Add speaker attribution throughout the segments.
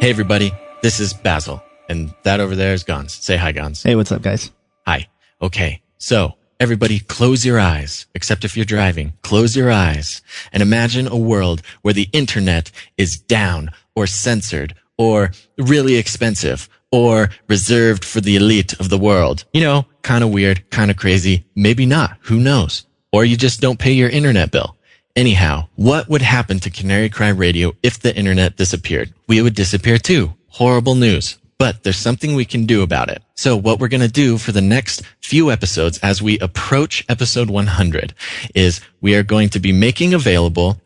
Speaker 1: Hey everybody, this is Basil, and that over there is Gons. Say hi, Gons.
Speaker 2: Hey, what's up, guys?
Speaker 1: Hi. Okay, so everybody close your eyes, except if you're driving. Close your eyes and imagine a world where the internet is down or censored or really expensive or reserved for the elite of the world. You know, kind of weird, kind of crazy, maybe not, who knows? Or you just don't pay your internet bill. Anyhow, what would happen to Canary Cry Radio if the internet disappeared? We would disappear too. Horrible news. But there's something we can do about it. So what we're going to do for the next few episodes as we approach episode 100 is we are going to be making available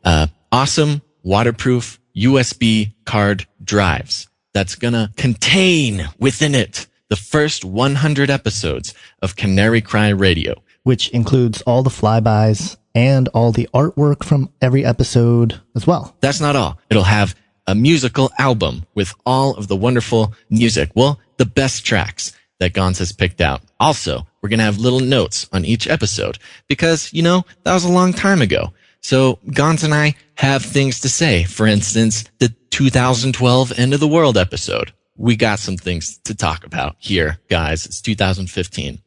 Speaker 1: awesome waterproof USB card drives that's going to contain within it the first 100 episodes of Canary Cry Radio.
Speaker 2: Which includes all the flybys and all the artwork from every episode as well.
Speaker 1: That's not all. It'll have a musical album with all of the wonderful music. Well, the best tracks that Gons has picked out. Also, we're going to have little notes on each episode because, you know, that was a long time ago. So Gons and I have things to say. For instance, the 2012 End of the World episode. We got some things to talk about here, guys. It's 2015.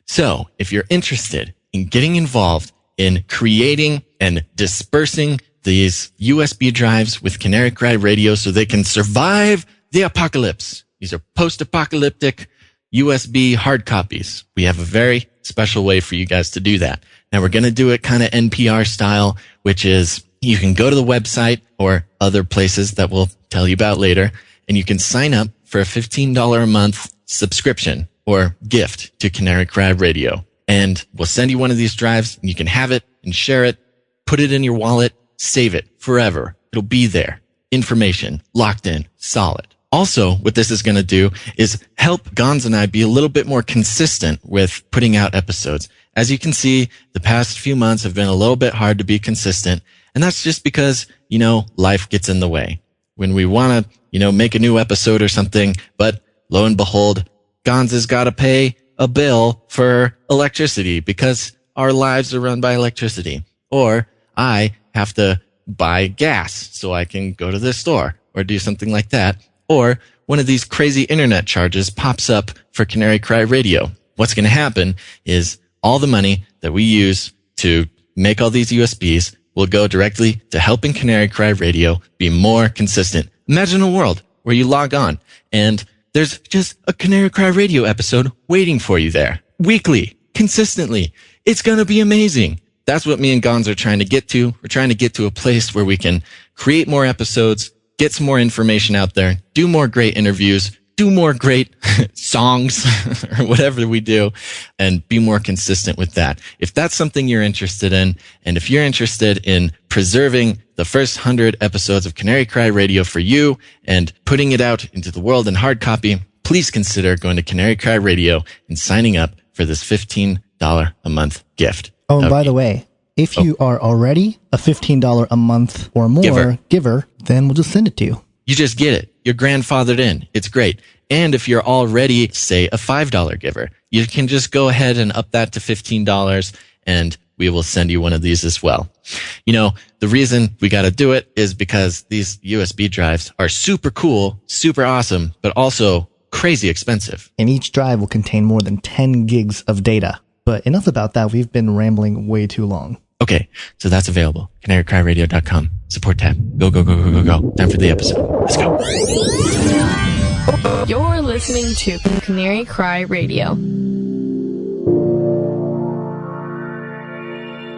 Speaker 1: So if you're interested in getting involved in creating and dispersing these USB drives with Canary Cry Radio so they can survive the apocalypse. These are post-apocalyptic USB hard copies. We have a very special way for you guys to do that. Now we're going to do it kind of NPR style, which is you can go to the website or other places that we'll tell you about later, and you can sign up for a $15 a month subscription or gift to Canary Cry Radio. And we'll send you one of these drives and you can have it and share it, put it in your wallet, save it forever. It'll be there. Information locked in, solid. Also, what this is going to do is help Gons and I be a little bit more consistent with putting out episodes. As you can see, the past few months have been a little bit hard to be consistent. And that's just because, you know, life gets in the way. When we want to, you know, make a new episode or something, but lo and behold, Gons has got to pay a bill for electricity because our lives are run by electricity. Or I have to buy gas so I can go to the store or do something like that. Or one of these crazy internet charges pops up for Canary Cry Radio. What's going to happen is all the money that we use to make all these USBs will go directly to helping Canary Cry Radio be more consistent. Imagine a world where you log on and there's just a Canary Cry Radio episode waiting for you there. Weekly, consistently. It's going to be amazing. That's what me and Gons are trying to get to. We're trying to get to a place where we can create more episodes, get some more information out there, do more great interviews, do more great songs or whatever we do, and be more consistent with that. If that's something you're interested in, and if you're interested in preserving the first 100 episodes of Canary Cry Radio for you and putting it out into the world in hard copy, please consider going to Canary Cry Radio and signing up for this $15 a month gift.
Speaker 2: Oh, and by the way, if you are already a $15 a month or more giver, then we'll just send it to you.
Speaker 1: You just get it. You're grandfathered in. It's great. And if you're already, say, a $5 giver, you can just go ahead and up that to $15 and we will send you one of these as well. You know, the reason we got to do it is because these USB drives are super cool, super awesome, but also crazy expensive.
Speaker 2: And each drive will contain more than 10 gigs of data. But enough about that. We've been rambling way too long.
Speaker 1: Okay, so that's available. CanaryCryRadio.com. Support tab. Go, go, go, go, go, go. Time for the episode. Let's go.
Speaker 3: You're listening to Canary Cry Radio.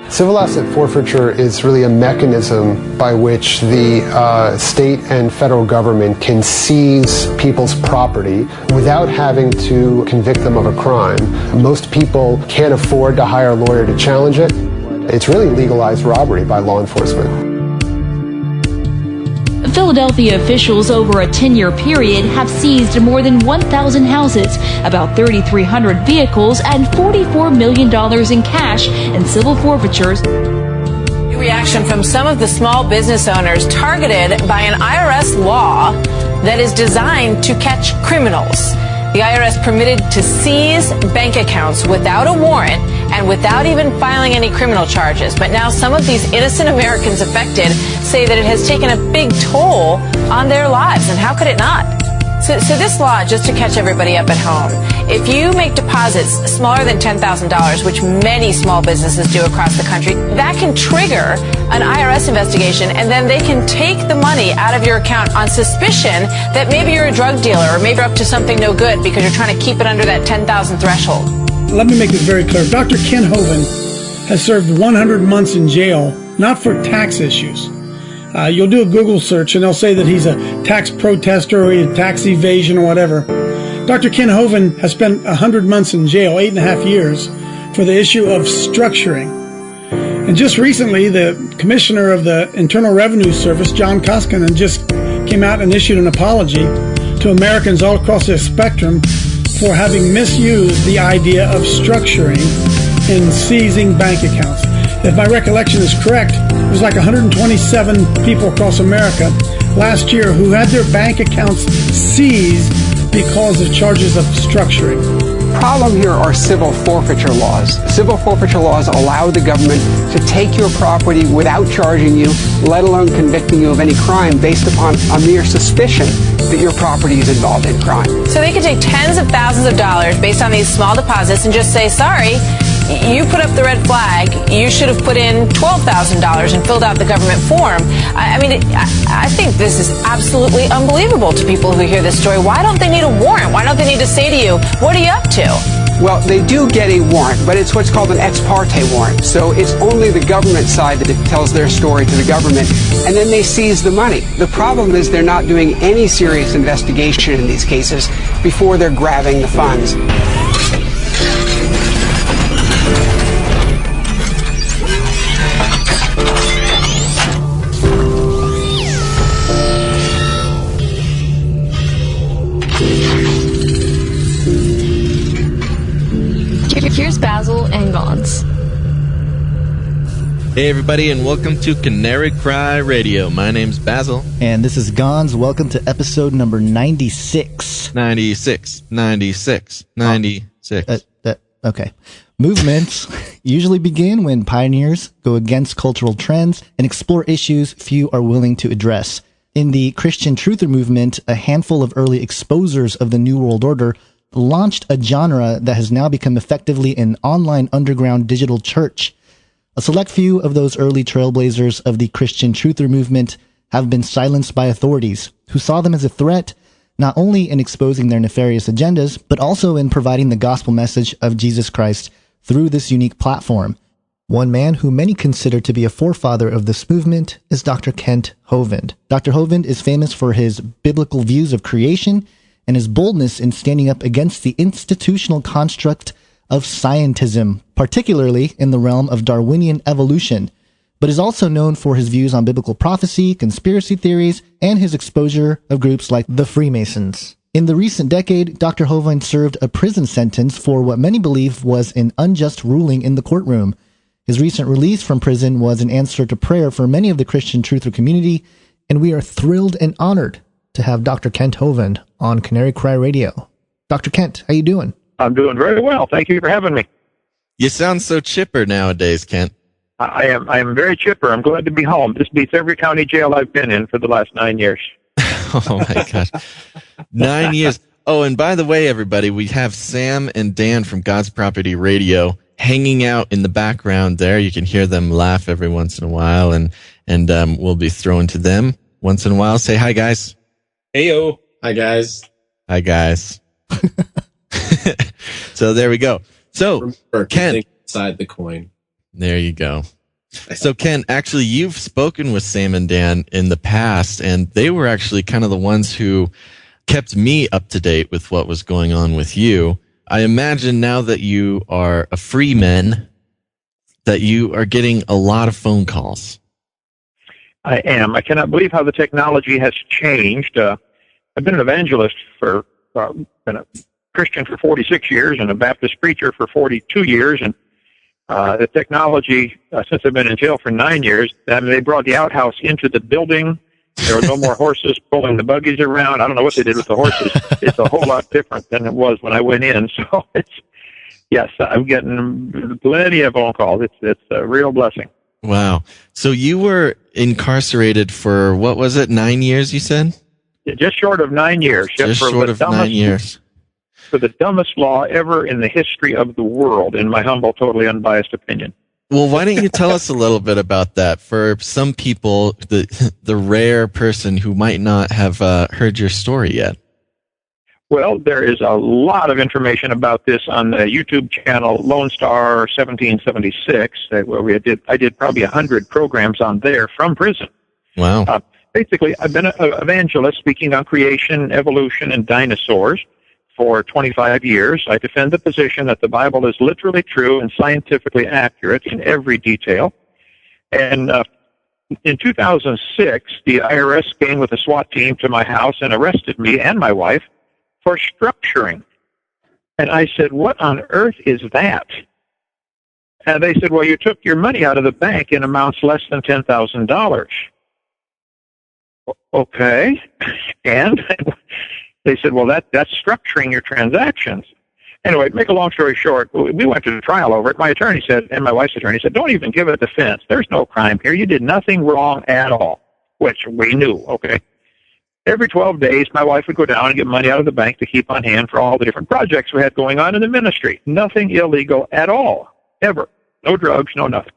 Speaker 4: Civil asset forfeiture is really a mechanism by which the state and federal government can seize people's property without having to convict them of a crime. Most people can't afford to hire a lawyer to challenge it. It's really legalized robbery by law enforcement.
Speaker 5: Philadelphia officials over a 10-year period have seized more than 1,000 houses, about 3,300 vehicles, and $44 million in cash in civil forfeitures.
Speaker 6: Reaction from some of the small business owners targeted by an IRS law that is designed to catch criminals. The IRS permitted to seize bank accounts without a warrant and without even filing any criminal charges. But now some of these innocent Americans affected say that it has taken a big toll on their lives. And how could it not? So this law, just to catch everybody up at home, if you make deposits smaller than $10,000, which many small businesses do across the country, that can trigger an IRS investigation, and then they can take the money out of your account on suspicion that maybe you're a drug dealer or maybe you're up to something no good because you're trying to keep it under that 10,000 threshold.
Speaker 7: Let me make this very clear. Dr. Kent Hovind has served 100 months in jail, not for tax issues. You'll do a Google search and they'll say that he's a tax protester or he's tax evasion or whatever. Dr. Kent Hovind has spent 100 months in jail, 8.5 years, for the issue of structuring. And just recently, the commissioner of the Internal Revenue Service, John Koskinen, just came out and issued an apology to Americans all across the spectrum for having misused the idea of structuring in seizing bank accounts. If my recollection is correct, it was like 127 people across America last year who had their bank accounts seized because of charges of structuring.
Speaker 8: The problem here are civil forfeiture laws. Civil forfeiture laws allow the government to take your property without charging you, let alone convicting you of any crime based upon a mere suspicion that your property is involved in crime.
Speaker 6: So they could take tens of thousands of dollars based on these small deposits and just say, sorry, you put up the red flag, you should have put in $12,000 and filled out the government form. I think this is absolutely unbelievable to people who hear this story. Why don't they need a warrant? Why don't they need to say to you, what are you up to?
Speaker 8: Well, they do get a warrant, but it's what's called an ex parte warrant. So it's only the government side that tells their story to the government, and then they seize the money. The problem is they're not doing any serious investigation in these cases before they're grabbing the funds.
Speaker 3: Here's Basil and Gons.
Speaker 1: Hey everybody, and welcome to Canary Cry Radio. My name's Basil.
Speaker 2: And this is Gons. Welcome to episode number 96.
Speaker 1: 96.
Speaker 2: Okay. Movements usually begin when pioneers go against cultural trends and explore issues few are willing to address. In the Christian Truther movement, a handful of early exposers of the New World Order launched a genre that has now become effectively an online underground digital church. A select few of those early trailblazers of the Christian Truther movement have been silenced by authorities, who saw them as a threat, not only in exposing their nefarious agendas, but also in providing the gospel message of Jesus Christ through this unique platform. One man who many consider to be a forefather of this movement is Dr. Kent Hovind. Dr. Hovind is famous for his biblical views of creation and his boldness in standing up against the institutional construct of scientism, particularly in the realm of Darwinian evolution, but is also known for his views on biblical prophecy, conspiracy theories, and his exposure of groups like the Freemasons. In the recent decade, Dr. Hovind served a prison sentence for what many believe was an unjust ruling in the courtroom. His recent release from prison was an answer to prayer for many of the Christian Truther community, and we are thrilled and honored to have Dr. Kent Hovind on Canary Cry Radio. Dr. Kent, how you doing?
Speaker 9: I'm doing very well. Thank you for having me.
Speaker 1: You sound so chipper nowadays, Kent.
Speaker 9: I am very chipper. I'm glad to be home. This beats every county jail I've been in for the last 9 years.
Speaker 1: Oh, my gosh. 9 years. Oh, and by the way, everybody, we have Sam and Dan from God's Property Radio hanging out in the background there. You can hear them laugh every once in a while, and we'll be throwing to them once in a while. Say hi, guys.
Speaker 10: Heyo. Hi, guys.
Speaker 1: Hi, guys. So there we go. So, Ken.
Speaker 10: Side the coin.
Speaker 1: There you go. So, Ken, actually, you've spoken with Sam and Dan in the past, and they were actually kind of the ones who kept me up to date with what was going on with you. I imagine now that you are a free man, that you are getting a lot of phone calls.
Speaker 9: I am. I cannot believe how the technology has changed. I've been an evangelist for, been a Christian for 46 years and a Baptist preacher for 42 years. And the technology, since I've been in jail for 9 years, they brought the outhouse into the building. There were no more horses pulling the buggies around. I don't know what they did with the horses. It's a whole lot different than it was when I went in. So yes, I'm getting plenty of phone calls. It's a real blessing.
Speaker 1: Wow. So you were incarcerated for, what was it, 9 years, you said?
Speaker 9: Just short of 9 years.
Speaker 1: Just short of 9 years.
Speaker 9: For the dumbest law ever in the history of the world, in my humble, totally unbiased opinion.
Speaker 1: Well, why don't you tell us a little bit about that? For some people, the rare person who might not have heard your story yet.
Speaker 9: Well, there is a lot of information about this on the YouTube channel Lone Star 1776, where I did probably 100 programs on there from prison.
Speaker 1: Wow.
Speaker 9: Basically, I've been an evangelist speaking on creation, evolution, and dinosaurs for 25 years. I defend the position that the Bible is literally true and scientifically accurate in every detail. And in 2006, the IRS came with a SWAT team to my house and arrested me and my wife for structuring. And I said, what on earth is that? And they said, well, you took your money out of the bank in amounts less than $10,000. Okay. And they said, well, that's structuring your transactions. Anyway, make a long story short, we went to trial over it. My attorney said, and my wife's attorney said, don't even give a defense. There's no crime here. You did nothing wrong at all, which we knew, okay? Every 12 days, my wife would go down and get money out of the bank to keep on hand for all the different projects we had going on in the ministry. Nothing illegal at all, ever. No drugs, no nothing.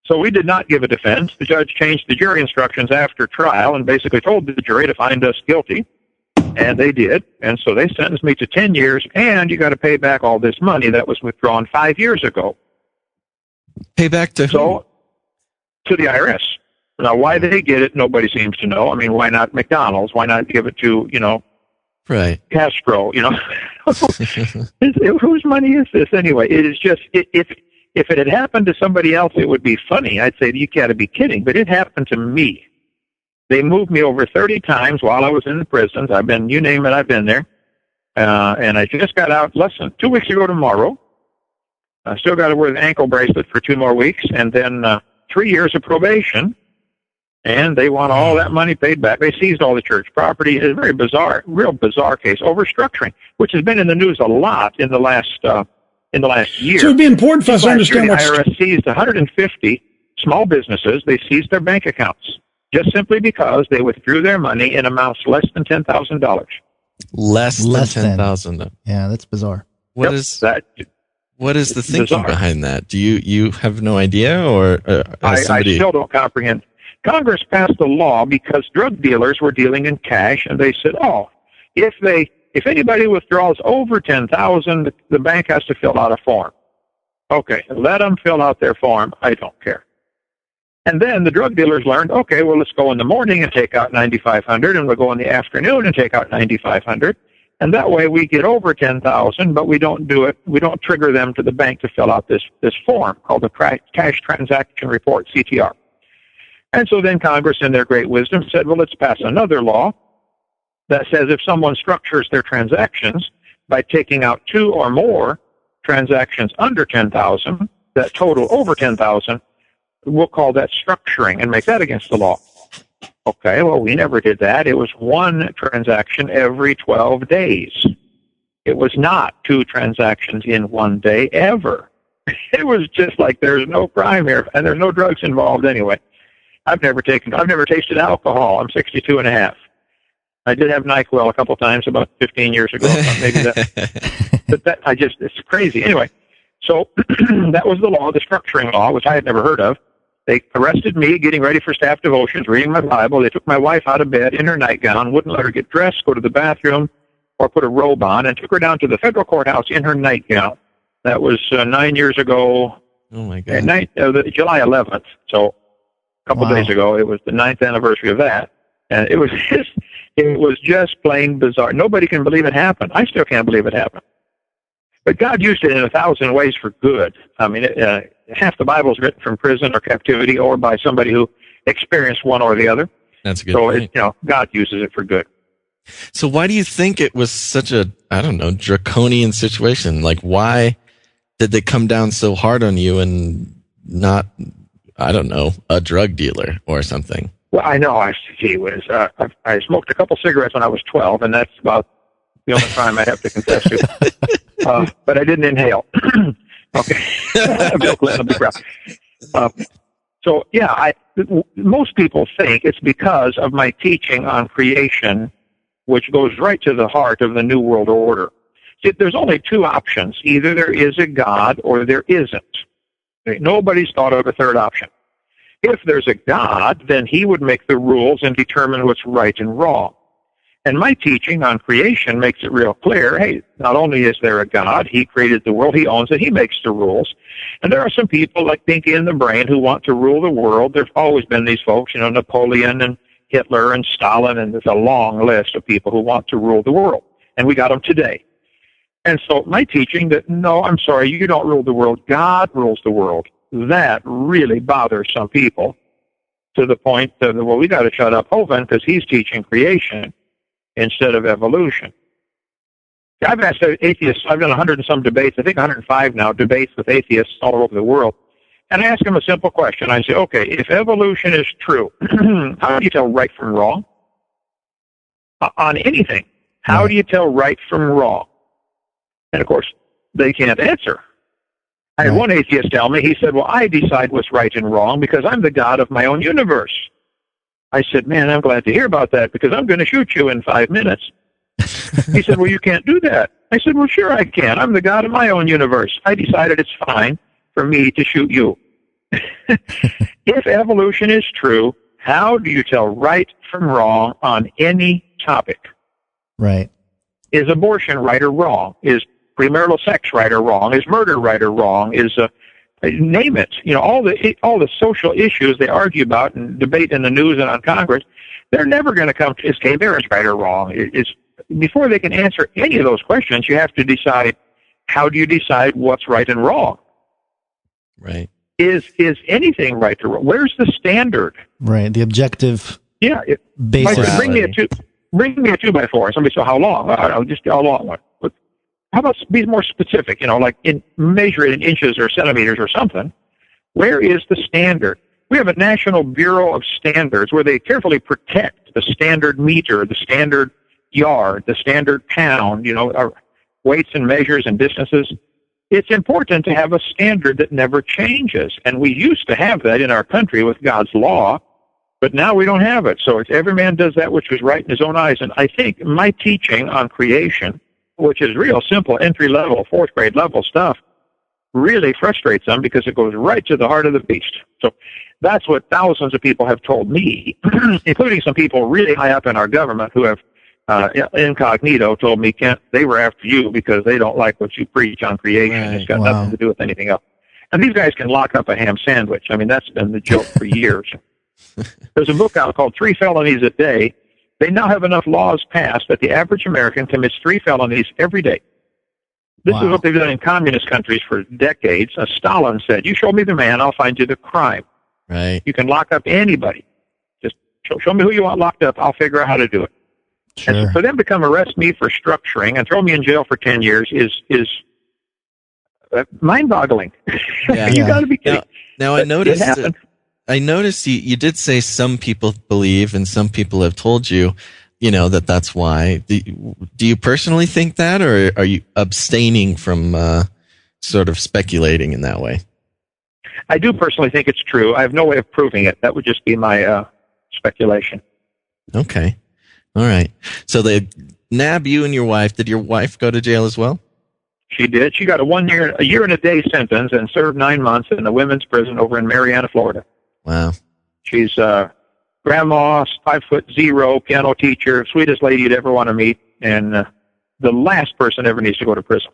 Speaker 9: So we did not give a defense. The judge changed the jury instructions after trial and basically told the jury to find us guilty. And they did. And so they sentenced me to 10 years, and you got to pay back all this money that was withdrawn 5 years ago.
Speaker 1: Pay back to who?
Speaker 9: So, to the IRS. Now, why they get it, nobody seems to know. I mean, why not McDonald's? Why not give it to,
Speaker 1: right,
Speaker 9: Castro, Whose money is this anyway? It is just, if it had happened to somebody else, it would be funny. I'd say, you got to be kidding. But it happened to me. They moved me over 30 times while I was in the prisons. You name it, I've been there. And I just got out less than 2 weeks ago tomorrow. I still got to wear the ankle bracelet for 2 more weeks, and then 3 years of probation. And they want all that money paid back. They seized all the church property. It's a very bizarre, real bizarre case over structuring, which has been in the news a lot in the last year.
Speaker 7: So it'd be important for us to understand
Speaker 9: the IRS seized 150 small businesses. They seized their bank accounts just simply because they withdrew their money in amounts less than $10,000.
Speaker 1: Less than $10,000.
Speaker 2: Yeah, that's bizarre.
Speaker 1: What is the thinking
Speaker 9: bizarre
Speaker 1: behind that? Do you have no idea, or
Speaker 9: I still don't comprehend. Congress passed a law because drug dealers were dealing in cash, and they said, if anybody withdraws over $10,000, the bank has to fill out a form. Okay, let them fill out their form. I don't care. And then the drug dealers learned, okay, well, let's go in the morning and take out $9,500, and we'll go in the afternoon and take out $9,500. And that way we get over $10,000, but we don't do it. We don't trigger them to the bank to fill out this form called the Cash Transaction Report, CTR. And so then Congress, in their great wisdom, said, well, let's pass another law that says if someone structures their transactions by taking out 2 or more transactions under $10,000 that total over $10,000, we'll call that structuring and make that against the law. Okay, well, we never did that. It was 1 transaction every 12 days. It was not 2 transactions in 1 day ever. It was just like there's no crime here, and there's no drugs involved anyway. I've never tasted alcohol. I'm 62 and a half. I did have NyQuil a couple times about 15 years ago. Maybe it's crazy. Anyway, so that was the law, the structuring law, which I had never heard of. They arrested me getting ready for staff devotions, reading my Bible. They took my wife out of bed in her nightgown, wouldn't let her get dressed, go to the bathroom, or put a robe on, and took her down to the federal courthouse in her nightgown. That was 9 years ago.
Speaker 1: Oh, my God.
Speaker 9: July 11th. So a couple days ago, it was the 9th anniversary of that. And it was just plain bizarre. Nobody can believe it happened. I still can't believe it happened. But God used it in 1,000 ways for good. I mean, half the Bible is written from prison or captivity or by somebody who experienced one or the other.
Speaker 1: That's a good point.
Speaker 9: So, God uses it for good.
Speaker 1: So why do you think it was such a, draconian situation? Like, why did they come down so hard on you and not, a drug dealer or something?
Speaker 9: Well, I know. I smoked a couple cigarettes when I was 12, and that's about the only crime I have to confess to. But I didn't inhale. Okay. Bill Clinton, big crowd. So, yeah, most people think it's because of my teaching on creation, which goes right to the heart of the New World Order. See, there's only two options. Either there is a God or there isn't. Nobody's thought of a third option. If there's a God, then he would make the rules and determine what's right and wrong. And my teaching on creation makes it real clear, hey, not only is there a God, he created the world, he owns it, he makes the rules. And there are some people like Pinky and the Brain who want to rule the world. There's always been these folks, Napoleon and Hitler and Stalin, and there's a long list of people who want to rule the world. And we got them today. And so my teaching that, no, I'm sorry, you don't rule the world, God rules the world. That really bothers some people to the point that, well, we got to shut up Hovind because he's teaching creation instead of evolution. I've asked atheists, I've done 100 and some debates, I think 105 now, debates with atheists all over the world. And I ask them a simple question. I say, okay, if evolution is true, how do you tell right from wrong? On anything, how do you tell right from wrong? And, of course, they can't answer. I had one atheist tell me, he said, well, I decide what's right and wrong because I'm the God of my own universe. I said, man, I'm glad to hear about that because I'm going to shoot you in 5 minutes. He said, well, you can't do that. I said, well, sure I can. I'm the God of my own universe. I decided it's fine for me to shoot you. If evolution is true, how do you tell right from wrong on any topic?
Speaker 2: Right.
Speaker 9: Is abortion right or wrong? Is premarital sex right or wrong? Is murder right or wrong? Is name it. All the social issues they argue about and debate in the news and on Congress, they're never going to come to is gay marriage right or wrong? Before they can answer any of those questions, you have to decide, how do you decide what's right and wrong?
Speaker 1: Right.
Speaker 9: Is anything right or wrong? Where's the standard?
Speaker 2: Right. The objective.
Speaker 9: Yeah.
Speaker 2: Basis.
Speaker 9: Bring me a 2x4. Somebody said, how long? I'll just a long one. But how about be more specific? Like measure it in inches or centimeters or something. Where is the standard? We have a National Bureau of Standards where they carefully protect the standard meter, the standard yard, the standard pound, our weights and measures and distances. It's important to have a standard that never changes. And we used to have that in our country with God's law, but now we don't have it. So it's every man does that which is right in his own eyes. And I think my teaching on creation, which is real simple, entry-level, fourth grade level stuff, really frustrates them because it goes right to the heart of the beast. So that's what thousands of people have told me, including some people really high up in our government who have incognito told me, Kent, they were after you because they don't like what you preach on creation. Right. It's got nothing to do with anything else. And these guys can lock up a ham sandwich. I mean, that's been the joke for years. There's a book out called 3 Felonies a Day. They now have enough laws passed that the average American commits 3 felonies every day. This is what they've done in communist countries for decades. Stalin said, you show me the man, I'll find you the crime.
Speaker 1: Right.
Speaker 9: You can lock up anybody. Just show me who you want locked up. I'll figure out how to do it. Sure. And so for them to come arrest me for structuring and throw me in jail for 10 years is mind-boggling.
Speaker 1: Yeah.
Speaker 9: You got to be kidding.
Speaker 1: Now I noticed you did say some people believe and some people have told you, that's why. Do you personally think that, or are you abstaining from sort of speculating in that way?
Speaker 9: I do personally think it's true. I have no way of proving it. That would just be my speculation.
Speaker 1: Okay. All right. So they nab you and your wife. Did your wife go to jail as well?
Speaker 9: She did. She got a year and a day sentence and served 9 months in a women's prison over in Marianna, Florida.
Speaker 1: Wow.
Speaker 9: She's grandma, 5'0", piano teacher, sweetest lady you'd ever want to meet, and the last person ever needs to go to prison.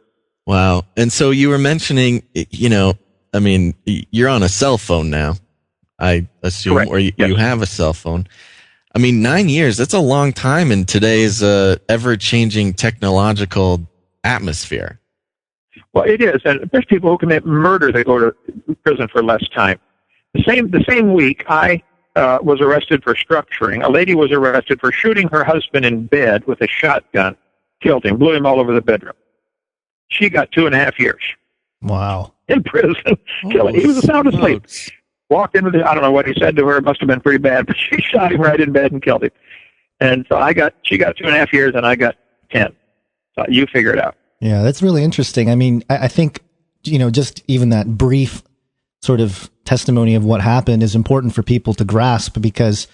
Speaker 1: Wow. And so you were mentioning, you're on a cell phone now, I assume,
Speaker 9: Correct.
Speaker 1: or you have a cell phone. 9 years, that's a long time in today's ever-changing technological atmosphere.
Speaker 9: Well, it is. And there's people who commit murder that go to prison for less time. The same week, I was arrested for structuring. A lady was arrested for shooting her husband in bed with a shotgun, killed him, blew him all over the bedroom. She got 2.5 years.
Speaker 2: Wow.
Speaker 9: In prison. He was sound asleep. walked into I don't know what he said to her. It must have been pretty bad, but she shot him right in bed and killed him. And so she got 2.5 years and I got 10. So you figure it out.
Speaker 2: Yeah, that's really interesting. I mean, I think, just even that brief sort of testimony of what happened is important for people to grasp, because,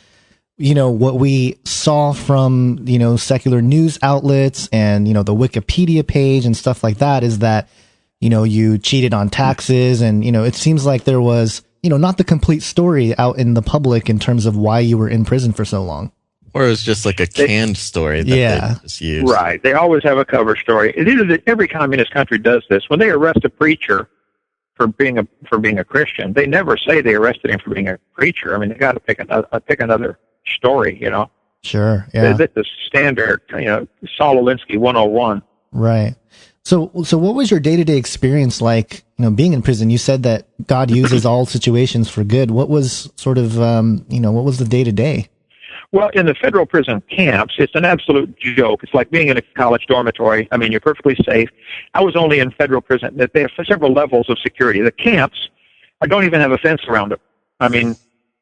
Speaker 2: what we saw from, secular news outlets and, the Wikipedia page and stuff like that is that, you cheated on taxes, and, it seems like there was, not the complete story out in the public in terms of why you were in prison for so long.
Speaker 1: Or it was just like a canned story that they just used.
Speaker 9: Right. They always have a cover story. Every communist country does this. When they arrest a preacher for being a Christian, they never say they arrested him for being a preacher. I mean, they got to pick another story,
Speaker 2: Sure. Yeah.
Speaker 9: That's the standard, Saul Alinsky 101.
Speaker 2: Right. So what was your day-to-day experience like, being in prison? You said that God uses all situations for good. What was sort of, what was the day-to-day?
Speaker 9: Well, in the federal prison camps, it's an absolute joke. It's like being in a college dormitory. I mean, you're perfectly safe. I was only in federal prison. They have several levels of security. The camps, I don't even have a fence around them. I mean,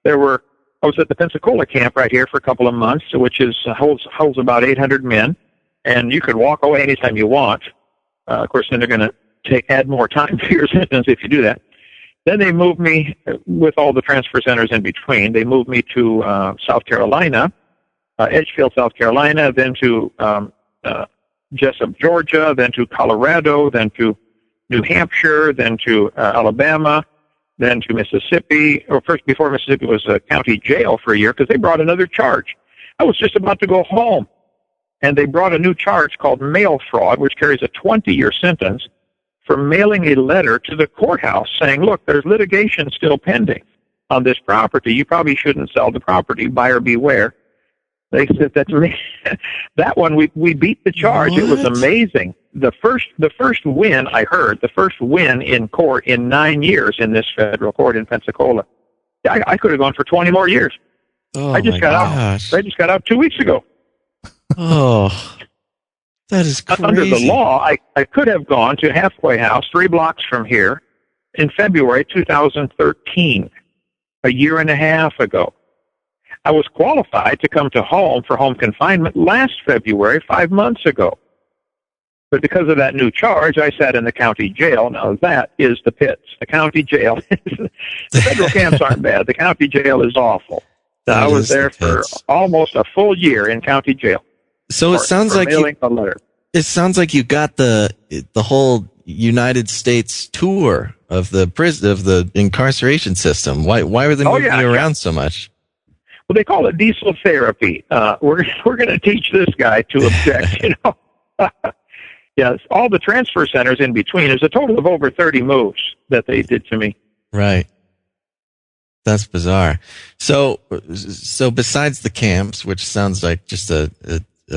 Speaker 9: I was at the Pensacola camp right here for a couple of months, which holds about 800 men, and you could walk away anytime you want. Of course, then they're going to add more time to your sentence if you do that. Then they moved me, with all the transfer centers in between, they moved me to South Carolina, Edgefield, South Carolina, then to Jessup, Georgia, then to Colorado, then to New Hampshire, then to Alabama, then to Mississippi. Or first, before Mississippi was a county jail for a year because they brought another charge. I was just about to go home, and they brought a new charge called mail fraud, which carries a 20-year sentence, for mailing a letter to the courthouse saying, look, there's litigation still pending on this property. You probably shouldn't sell the property. Buyer beware. They said that to me. That one, we beat the charge. What? It was amazing. The first win I heard, the first win in court in 9 years in this federal court in Pensacola. I could have gone for 20 more years.
Speaker 1: Oh,
Speaker 9: I just got out. I just got out 2 weeks ago.
Speaker 1: Oh. That is crazy.
Speaker 9: Under the law, I could have gone to Halfway House 3 blocks from here in February 2013, a year and a half ago. I was qualified to come to home for home confinement last February, 5 months ago. But because of that new charge, I sat in the county jail. Now, that is the pits. The county jail. The federal camps aren't bad. The county jail is awful. I was there for almost a full year in county jail.
Speaker 1: So it sounds like you got the whole United States tour of the prison, of the incarceration system. Why were they moving you around so much?
Speaker 9: Well, they call it diesel therapy. We're going to teach this guy to object. Yes, all the transfer centers in between. There's a total of over 30 moves that they did to me.
Speaker 1: Right. That's bizarre. So besides the camps, which sounds like just a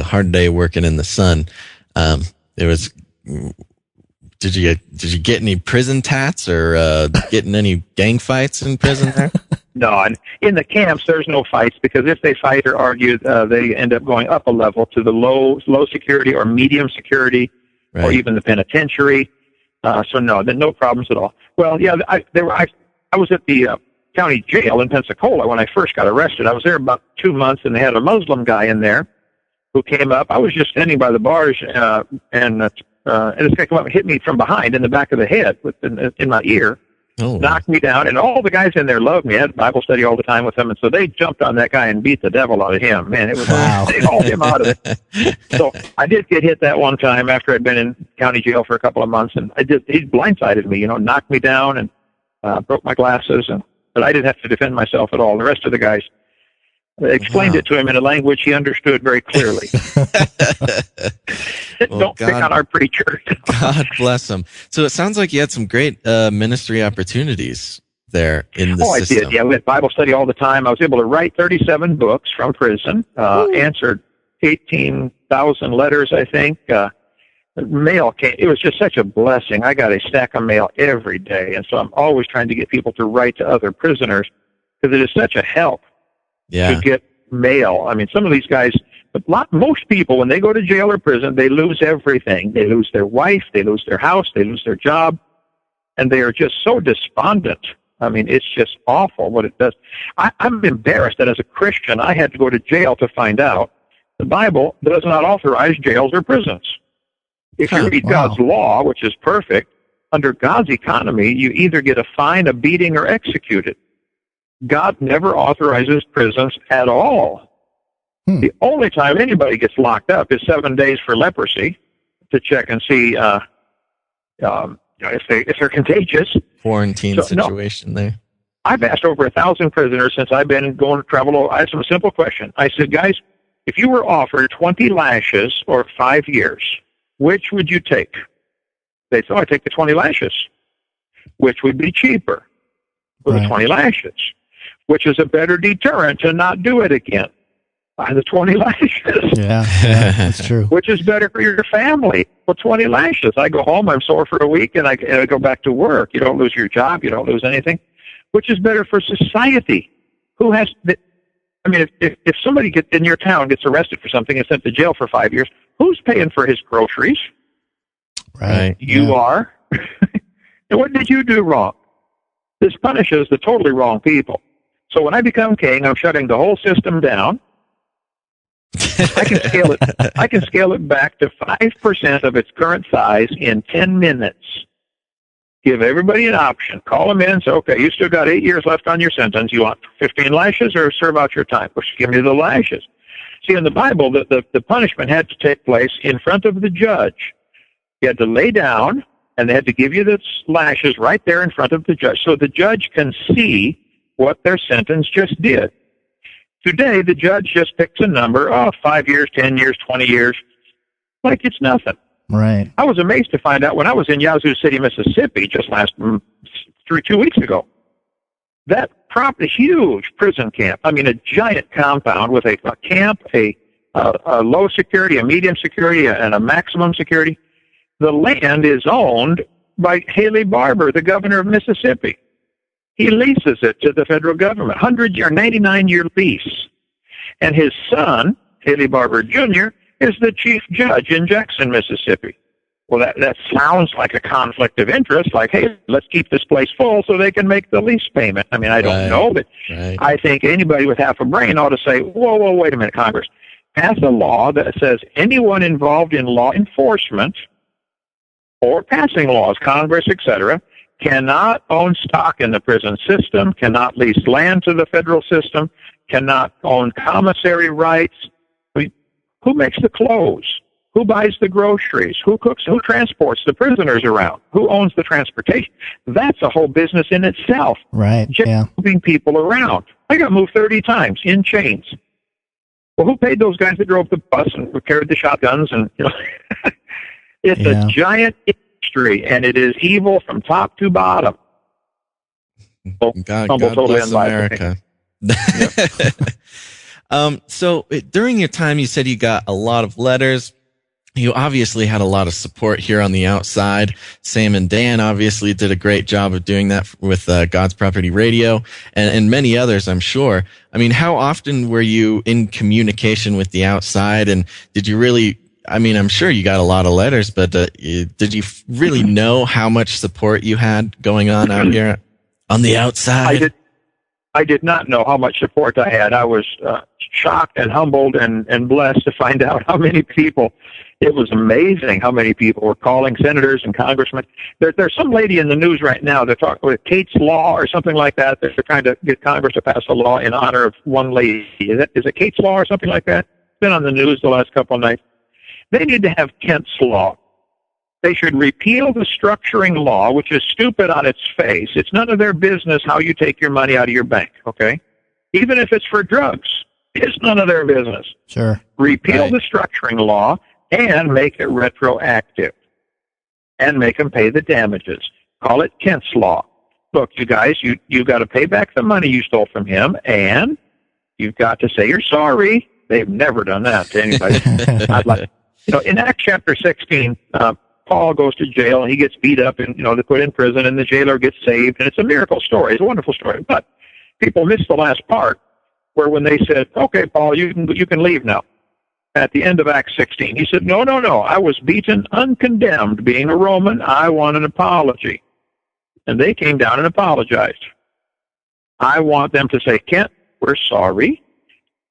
Speaker 1: hard day working in the sun, did you get any prison tats or getting any gang fights in prison there?
Speaker 9: No, in the camps there's no fights, because if they fight or argue, they end up going up a level to the low security or medium security, right, or even the penitentiary. So no problems at all. Well, yeah, I was at the county jail in Pensacola when I first got arrested. I was there about 2 months, and they had a Muslim guy in there who came up. I was just standing by the bars, and this guy came up and hit me from behind in the back of the head in my ear, knocked me down. And all the guys in there loved me. I had Bible study all the time with them, and so they jumped on that guy and beat the devil out of him. Man, it was they hauled him out of it. So I did get hit that one time after I'd been in county jail for a couple of months, and he blindsided me, knocked me down and broke my glasses, but I didn't have to defend myself at all. The rest of the guys explained it to him in a language he understood very clearly. Don't pick on our preacher.
Speaker 1: God bless him. So it sounds like you had some great ministry opportunities there in the system.
Speaker 9: I did. Yeah, we had Bible study all the time. I was able to write 37 books from prison, answered 18,000 letters, I think. Mail came. It was just such a blessing. I got a stack of mail every day, and so I'm always trying to get people to write to other prisoners, because it is such a help to get mail. I mean, some of these guys, most people, when they go to jail or prison, they lose everything. They lose their wife, they lose their house, they lose their job, and they are just so despondent. I mean, it's just awful what it does. I'm embarrassed that as a Christian, I had to go to jail to find out the Bible does not authorize jails or prisons. If you read God's law, which is perfect, under God's economy, you either get a fine, a beating, or executed. God never authorizes prisons at all. The only time anybody gets locked up is 7 days for leprosy to check and see if they're contagious.
Speaker 1: Quarantine situation there.
Speaker 9: I've asked over 1,000 prisoners since I've been going to travel. I asked them a simple question. I said, guys, if you were offered 20 lashes or 5 years, which would you take? They said, I'd take the 20 lashes. Which would be cheaper? With the 20 lashes. Which is a better deterrent to not do it again? By the 20 lashes.
Speaker 2: Yeah, that's true.
Speaker 9: Which is better for your family? Well, 20 lashes. I go home, I'm sore for a week, and I go back to work. You don't lose your job. You don't lose anything. Which is better for society? Who has... I mean, if somebody in your town gets arrested for something and sent to jail for 5 years, who's paying for his groceries?
Speaker 1: Right.
Speaker 9: You are. And what did you do wrong? This punishes the totally wrong people. So when I become king, I'm shutting the whole system down. I can scale it back to 5% of its current size in 10 minutes. Give everybody an option. Call them in and say, okay, you still got 8 years left on your sentence. You want 15 lashes or serve out your time? Well, give me the lashes. See, in the Bible, the punishment had to take place in front of the judge. You had to lay down, and they had to give you the lashes right there in front of the judge so the judge can see what their sentence just did. Today, the judge just picks a number, 5 years, 10 years, 20 years, like it's nothing.
Speaker 2: Right.
Speaker 9: I was amazed to find out when I was in Yazoo City, Mississippi, just 2 weeks ago. That huge prison camp. I mean, a giant compound with a camp, a low security, a medium security, and a maximum security. The land is owned by Haley Barbour, the governor of Mississippi. He leases it to the federal government, 100-year, 99-year lease. And his son, Haley Barbour Jr., is the chief judge in Jackson, Mississippi. Well, that sounds like a conflict of interest, like, hey, let's keep this place full so they can make the lease payment. I mean, I don't know, but I think anybody with half a brain ought to say, whoa, wait a minute, Congress. Pass a law that says anyone involved in law enforcement or passing laws, Congress, etc., cannot own stock in the prison system, cannot lease land to the federal system, cannot own commissary rights. Who makes the clothes? Who buys the groceries? Who cooks? Who transports the prisoners around? Who owns the transportation? That's a whole business in itself.
Speaker 2: Right.
Speaker 9: Just moving people around. I got moved 30 times in chains. Well, who paid those guys that drove the bus and carried the shotguns? And it's a giant industry, and it is evil from top to bottom.
Speaker 1: God bless America. So during your time, you said you got a lot of letters. You obviously had a lot of support here on the outside. Sam and Dan obviously did a great job of doing that with God's Property Radio and many others, I'm sure. I mean, how often were you in communication with the outside? And did you really, I mean, I'm sure you got a lot of letters, but did you really know how much support you had going on out here on the outside?
Speaker 9: I did not know how much support I had. I was shocked and humbled and blessed to find out how many people. It was amazing how many people were calling senators and congressmen. There's some lady in the news right now. They're talking with Kate's Law or something like that. They're trying to get Congress to pass a law in honor of one lady. Is it Kate's Law or something like that? It's been on the news the last couple of nights. They need to have Kent's Law. They should repeal the structuring law, which is stupid on its face. It's none of their business how you take your money out of your bank, okay? Even if it's for drugs, it's none of their business.
Speaker 2: Sure.
Speaker 9: Repeal the structuring law and make it retroactive and make them pay the damages. Call it Kent's Law. Look, you guys, you got to pay back the money you stole from him, and you've got to say you're sorry. They've never done that to anybody. In Acts chapter 16, Paul goes to jail, and he gets beat up, and they're put in prison, and the jailer gets saved, and it's a miracle story. It's a wonderful story. But people miss the last part, where when they said, "Okay, Paul, you can leave now." At the end of Acts 16, he said, "No, I was beaten uncondemned. Being a Roman, I want an apology." And they came down and apologized. I want them to say, Kent, we're sorry.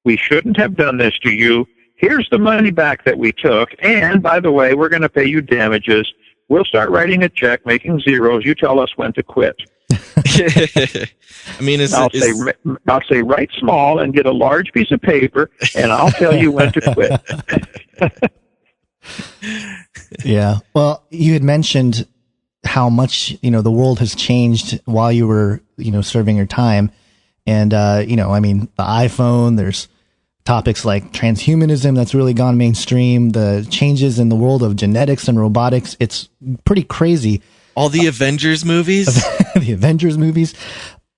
Speaker 9: We shouldn't have done this to you. Here's the money back that we took. And, by the way, we're going to pay you damages. We'll start writing a check, making zeros. You tell us when to quit.
Speaker 1: I mean,
Speaker 9: I'll say write small and get a large piece of paper, and I'll tell you when to quit.
Speaker 2: Yeah. Well, you had mentioned how much, the world has changed while you were, serving your time. And, I mean, the iPhone, there's topics like transhumanism that's really gone mainstream, the changes in the world of genetics and robotics. It's pretty crazy.
Speaker 1: All the Avengers movies.
Speaker 2: The Avengers movies.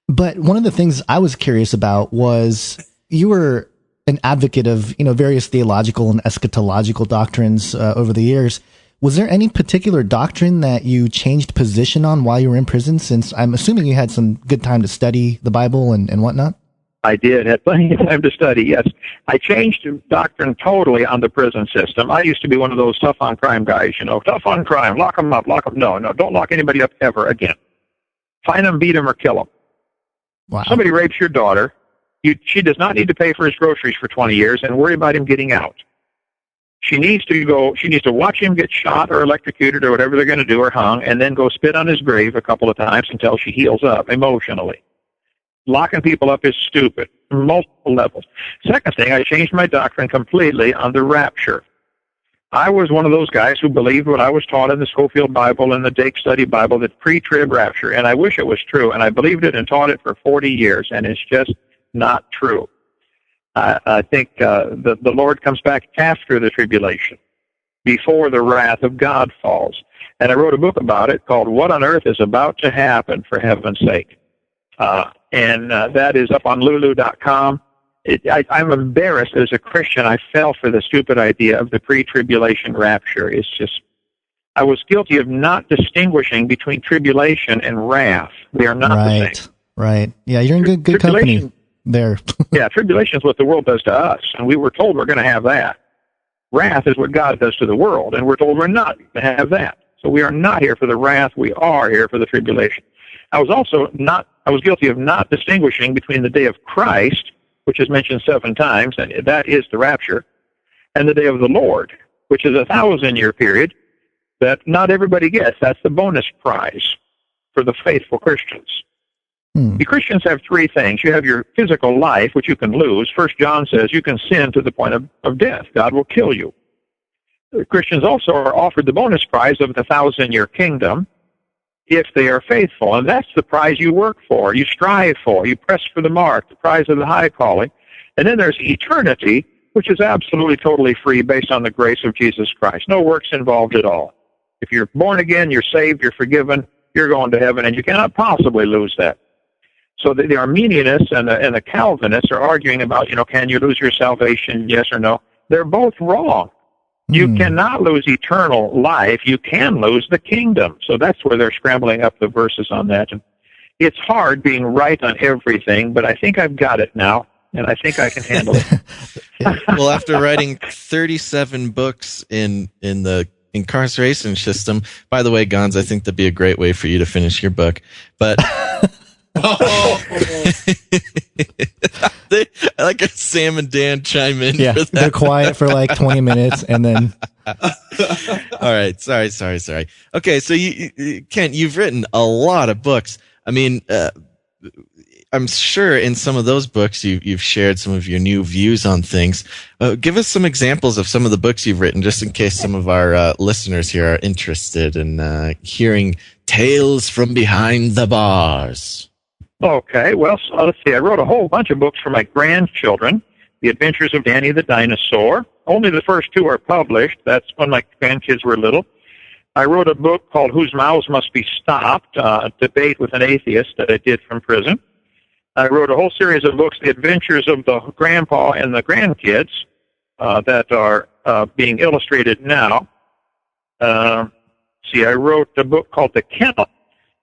Speaker 2: But one of the things I was curious about was you were an advocate of, various theological and eschatological doctrines over the years. Was there any particular doctrine that you changed position on while you were in prison, since I'm assuming you had some good time to study the Bible and whatnot?
Speaker 9: I did, had plenty of time to study, yes. I changed doctrine totally on the prison system. I used to be one of those tough on crime guys, tough on crime, lock them up, lock them. No, don't lock anybody up ever again. Find them, beat them, or kill them.
Speaker 2: Wow.
Speaker 9: Somebody rapes your daughter, she does not need to pay for his groceries for 20 years and worry about him getting out. She needs to watch him get shot or electrocuted or whatever they're going to do, or hung, and then go spit on his grave a couple of times until she heals up emotionally. Locking people up is stupid, multiple levels. Second thing, I changed my doctrine completely on the rapture. I was one of those guys who believed what I was taught in the Schofield Bible and the Dake Study Bible, that pre-trib rapture, and I wish it was true, and I believed it and taught it for 40 years, and it's just not true. I think the Lord comes back after the tribulation, before the wrath of God falls. And I wrote a book about it called What on Earth is About to Happen, for heaven's sake. And that is up on lulu.com. I'm embarrassed as a Christian. I fell for the stupid idea of the pre-tribulation rapture. It's just, I was guilty of not distinguishing between tribulation and wrath. They are not the same.
Speaker 2: Right. Yeah, you're in good company there.
Speaker 9: Yeah, tribulation is what the world does to us, and we were told we're going to have that. Wrath is what God does to the world, and we're told we're not going to have that. So we are not here for the wrath. We are here for the tribulation. I was guilty of not distinguishing between the day of Christ, which is mentioned 7 times, and that is the rapture, and the day of the Lord, which is a 1,000-year period that not everybody gets. That's the bonus prize for the faithful Christians. The Christians have 3 things. You have your physical life, which you can lose. 1 John says you can sin to the point of death. God will kill you. The Christians also are offered the bonus prize of the 1,000-year kingdom if they are faithful. And that's the prize you work for, you strive for, you press for the mark, the prize of the high calling. And then there's eternity, which is absolutely, totally free based on the grace of Jesus Christ. No works involved at all. If you're born again, you're saved, you're forgiven, you're going to heaven, and you cannot possibly lose that. So the Arminianists and the Calvinists are arguing about, can you lose your salvation, yes or no? They're both wrong. You cannot lose eternal life. You can lose the kingdom. So that's where they're scrambling up the verses on that. And it's hard being right on everything, but I think I've got it now, and I think I can handle it.
Speaker 1: Well, after writing 37 books in the incarceration system, by the way, Gons, I think that'd be a great way for you to finish your book. But I like a Sam and Dan chime in.
Speaker 2: Yeah,
Speaker 1: for that.
Speaker 2: They're quiet for like 20 minutes and then.
Speaker 1: All right. Sorry. Okay. So Kent, you've written a lot of books. I mean, I'm sure in some of those books you've shared some of your new views on things. Give us some examples of some of the books you've written, just in case some of our listeners here are interested in hearing tales from behind the bars.
Speaker 9: Okay, well, so let's see. I wrote a whole bunch of books for my grandchildren. The Adventures of Danny the Dinosaur. Only the first 2 are published. That's when my grandkids were little. I wrote a book called Whose Mouths Must Be Stopped, a debate with an atheist that I did from prison. I wrote a whole series of books, The Adventures of the Grandpa and the Grandkids, that are being illustrated now. I wrote a book called The Kennel.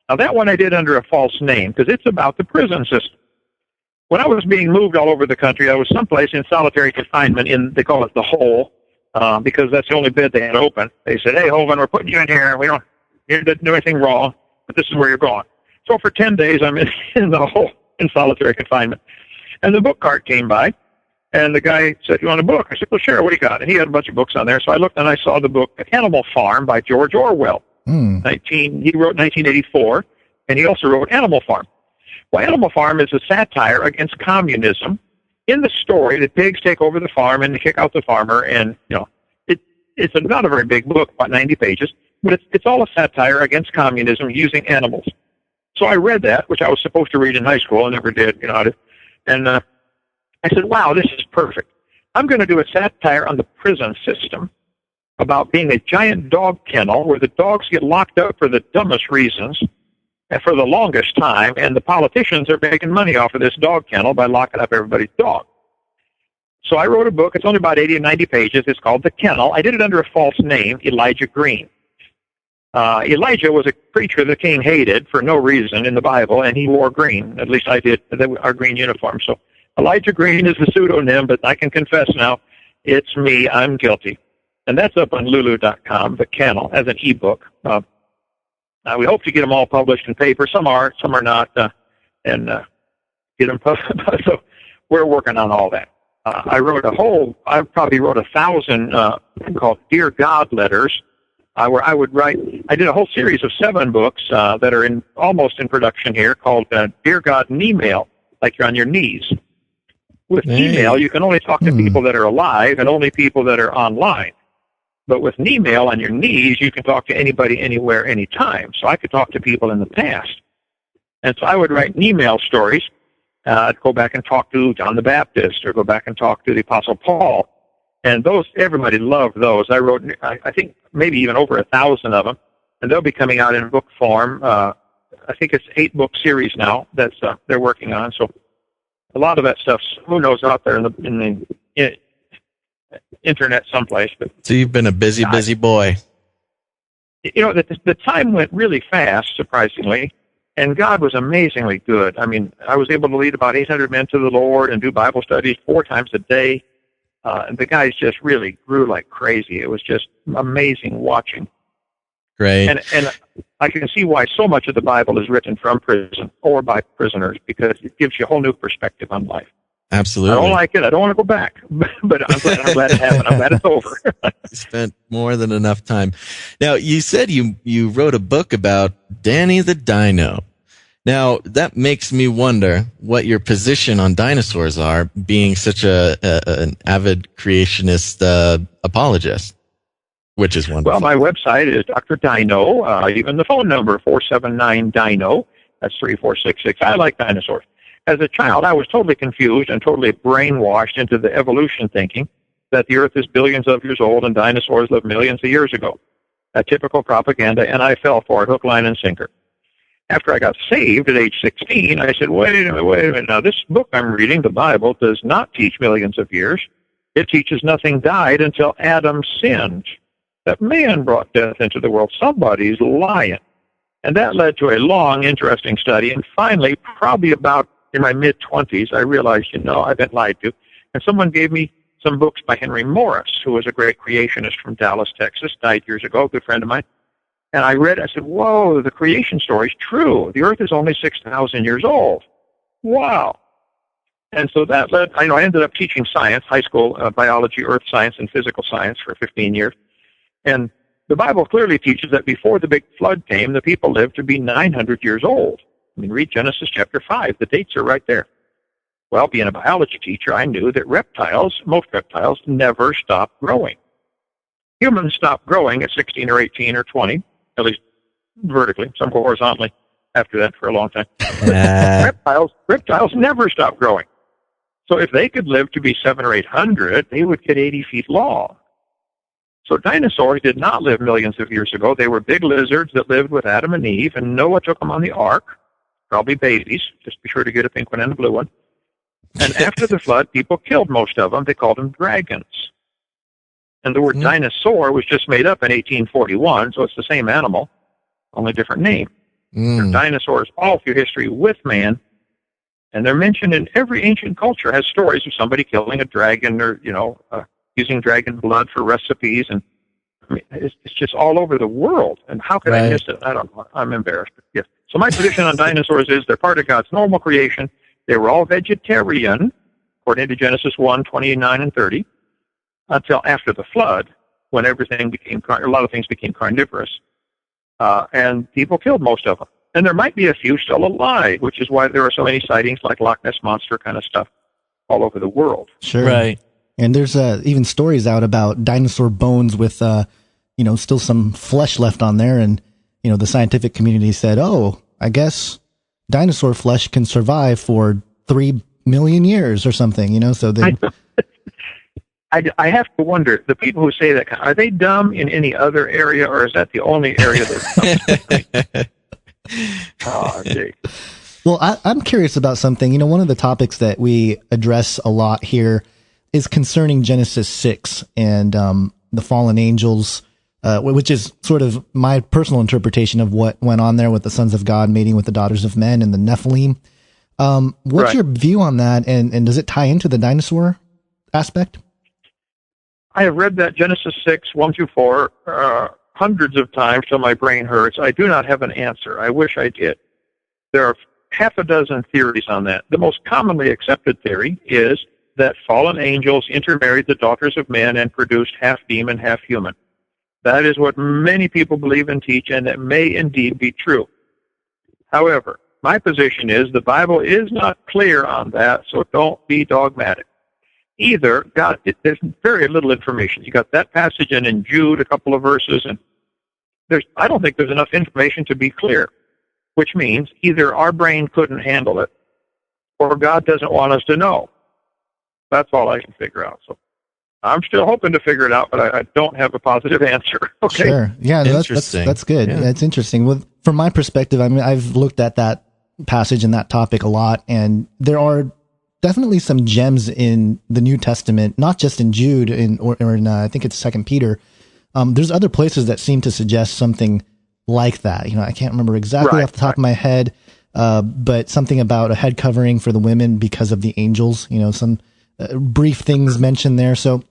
Speaker 9: Now, that one I did under a false name because it's about the prison system. When I was being moved all over the country, I was someplace in solitary confinement they call it the hole, because that's the only bed they had open. They said, "Hey, Hovind, we're putting you in here. You didn't do anything wrong, but this is where you're going." So for 10 days, I'm in the hole. in solitary confinement. And the book cart came by, and the guy said, "You want a book?" I said, "Well, sure, what do you got?" And he had a bunch of books on there. So I looked and I saw the book Animal Farm by George Orwell. He wrote 1984, and he also wrote Animal Farm. Well, Animal Farm is a satire against communism. In the story, the pigs take over the farm and they kick out the farmer, and it's not a very big book, about 90 pages, but it's all a satire against communism using animals. So I read that, which I was supposed to read in high school. I never did, and I said, "Wow, this is perfect. I'm going to do a satire on the prison system about being a giant dog kennel where the dogs get locked up for the dumbest reasons and for the longest time, and the politicians are making money off of this dog kennel by locking up everybody's dog." So I wrote a book. It's only about 80 or 90 pages. It's called The Kennel. I did it under a false name, Elijah Green. Elijah was a preacher the king hated for no reason in the Bible, and he wore green. At least I did, our green uniform. So Elijah Green is the pseudonym, but I can confess now, it's me. I'm guilty. And that's up on lulu.com, The Kennel, as an ebook. We hope to get them all published in paper. Some are not, and get them published. So we're working on all that. I probably wrote 1,000 called Dear God letters, where I would write. I did a whole series of 7 books that are almost in production here, called Dear God and Email, like you're on your knees. With email, you can only talk to people that are alive and only people that are online. But with email on your knees, you can talk to anybody, anywhere, anytime. So I could talk to people in the past. And so I would write email stories. I'd go back and talk to John the Baptist, or go back and talk to the Apostle Paul. And those, everybody loved those. I wrote, I think, maybe even over 1,000 of them. And they'll be coming out in book form. I think it's 8-book series now that's they're working on. So a lot of that stuff's, who knows, out there in the internet someplace. But
Speaker 1: so you've been a busy boy.
Speaker 9: The time went really fast, surprisingly. And God was amazingly good. I mean, I was able to lead about 800 men to the Lord and do Bible studies 4 times a day. And the guys just really grew like crazy. It was just amazing watching.
Speaker 1: Great.
Speaker 9: And I can see why so much of the Bible is written from prison or by prisoners, because it gives you a whole new perspective on life.
Speaker 1: Absolutely.
Speaker 9: I don't like it. I don't want to go back. But I'm glad it happened. I'm glad it's over.
Speaker 1: You spent more than enough time. Now, you said you wrote a book about Danny the Dino. Now, that makes me wonder what your position on dinosaurs are, being such an avid creationist apologist, which is wonderful.
Speaker 9: Well, my website is Dr. Dino, even the phone number, 479-DINO. That's 3466. I like dinosaurs. As a child, I was totally confused and totally brainwashed into the evolution thinking that the Earth is billions of years old and dinosaurs lived millions of years ago. A typical propaganda, and I fell for it, hook, line, and sinker. After I got saved at age 16, I said, wait a minute. Now, this book I'm reading, the Bible, does not teach millions of years. It teaches nothing died until Adam sinned. That man brought death into the world. Somebody's lying. And that led to a long, interesting study. And finally, probably about in my mid-20s, I realized, I've been lied to. And someone gave me some books by Henry Morris, who was a great creationist from Dallas, Texas, died years ago, a good friend of mine. And I read, I said, whoa, the creation story's true. The Earth is only 6,000 years old. Wow. And so that led, I ended up teaching science, high school biology, earth science, and physical science for 15 years. And the Bible clearly teaches that before the big flood came, the people lived to be 900 years old. I mean, read Genesis chapter 5. The dates are right there. Well, being a biology teacher, I knew that most reptiles, never stop growing. Humans stop growing at 16 or 18 or 20, at least vertically, some go horizontally after that for a long time. Reptiles never stop growing. So if they could live to be 700 or 800, they would get 80 feet long. So dinosaurs did not live millions of years ago. They were big lizards that lived with Adam and Eve, and Noah took them on the ark, probably babies. Just be sure to get a pink one and a blue one. And after the flood, people killed most of them. They called them dragons. And the word dinosaur was just made up in 1841, so it's the same animal, only different name. There are dinosaurs all through history with man, and they're mentioned in every ancient culture, has stories of somebody killing a dragon or, using dragon blood for recipes. And I mean, it's just all over the world. And how could I miss it? I don't know. I'm embarrassed. But yes. So my position on dinosaurs is they're part of God's normal creation. They were all vegetarian, according to Genesis 1, 29 and 30, until after the flood, when a lot of things became carnivorous. And people killed most of them. And there might be a few still alive, which is why there are so many sightings like Loch Ness Monster kind of stuff all over the world.
Speaker 2: Sure.
Speaker 1: Right.
Speaker 2: And there's even stories out about dinosaur bones with, still some flesh left on there. And, the scientific community said, oh, I guess dinosaur flesh can survive for 3 million years or something, so they...
Speaker 9: I have to wonder, the people who say that, are they dumb in any other area, or is that the only area they're Oh, gee.
Speaker 2: Well, I'm curious about something. One of the topics that we address a lot here is concerning Genesis 6 and the fallen angels, which is sort of my personal interpretation of what went on there with the sons of God mating with the daughters of men and the Nephilim. What's your view on that, and does it tie into the dinosaur aspect?
Speaker 9: I have read that Genesis 6, 1 through 4, hundreds of times till my brain hurts. I do not have an answer. I wish I did. There are half a dozen theories on that. The most commonly accepted theory is that fallen angels intermarried the daughters of men and produced half demon, half human. That is what many people believe and teach, and that may indeed be true. However, my position is the Bible is not clear on that, so don't be dogmatic. Either God, there's very little information. You got that passage and in Jude a couple of verses, and I don't think there's enough information to be clear, which means either our brain couldn't handle it, or God doesn't want us to know. That's all I can figure out. So I'm still hoping to figure it out, but I don't have a positive answer. Okay.
Speaker 2: Sure. Yeah, that's good. Yeah. It's interesting. Well, from my perspective, I mean, I've looked at that passage and that topic a lot, and there are definitely some gems in the New Testament, not just in Jude or in I think it's 2 Peter. There's other places that seem to suggest something like that. I can't remember exactly off the top of my head, but something about a head covering for the women because of the angels. Some brief things mentioned there. So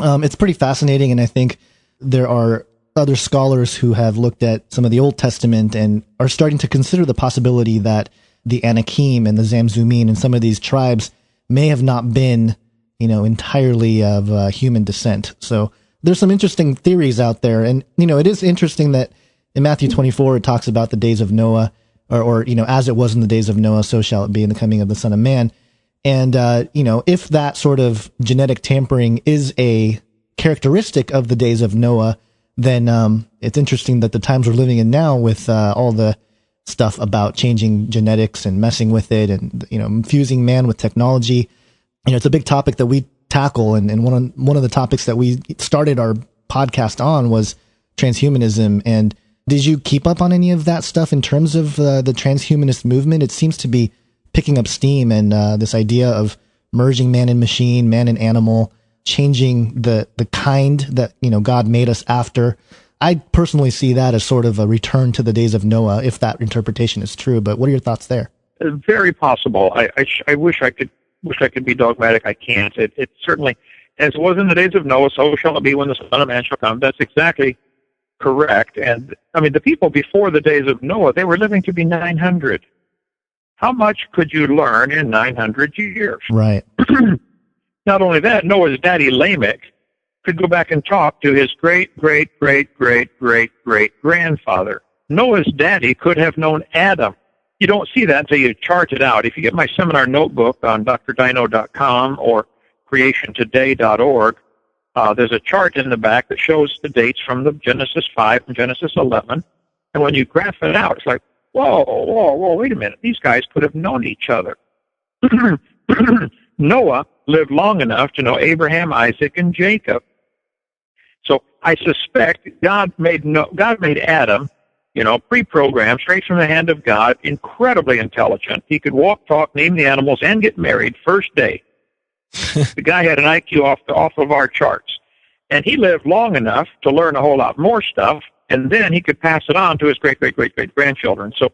Speaker 2: it's pretty fascinating, and I think there are other scholars who have looked at some of the Old Testament and are starting to consider the possibility that the Anakim and the Zamzummim and some of these tribes may have not been, entirely of human descent. So there's some interesting theories out there. And, it is interesting that in Matthew 24, it talks about the days of Noah, or as it was in the days of Noah, so shall it be in the coming of the Son of Man. And, if that sort of genetic tampering is a characteristic of the days of Noah, then it's interesting that the times we're living in now with all the stuff about changing genetics and messing with it and, infusing man with technology. It's a big topic that we tackle. And one of the topics that we started our podcast on was transhumanism. And did you keep up on any of that stuff in terms of the transhumanist movement? It seems to be picking up steam, and this idea of merging man and machine, man and animal, changing the kind that, God made us after. I personally see that as sort of a return to the days of Noah, if that interpretation is true. But what are your thoughts there?
Speaker 9: Very possible. I wish I could be dogmatic. I can't. It certainly, as it was in the days of Noah, so shall it be when the Son of Man shall come. That's exactly correct. And I mean, the people before the days of Noah, they were living to be 900. How much could you learn in 900 years?
Speaker 2: Right.
Speaker 9: Not only that, Noah's daddy Lamech could go back and talk to his great-great-great-great-great-great-grandfather. Noah's daddy could have known Adam. You don't see that until you chart it out. If you get my seminar notebook on drdino.com or creationtoday.org, there's a chart in the back that shows the dates from the Genesis 5 and Genesis 11. And when you graph it out, it's like, whoa, wait a minute. These guys could have known each other. Noah lived long enough to know Abraham, Isaac, and Jacob. So I suspect God made Adam, pre-programmed, straight from the hand of God, incredibly intelligent. He could walk, talk, name the animals, and get married first day. The guy had an IQ off of our charts. And he lived long enough to learn a whole lot more stuff, and then he could pass it on to his great-great-great-great-grandchildren. So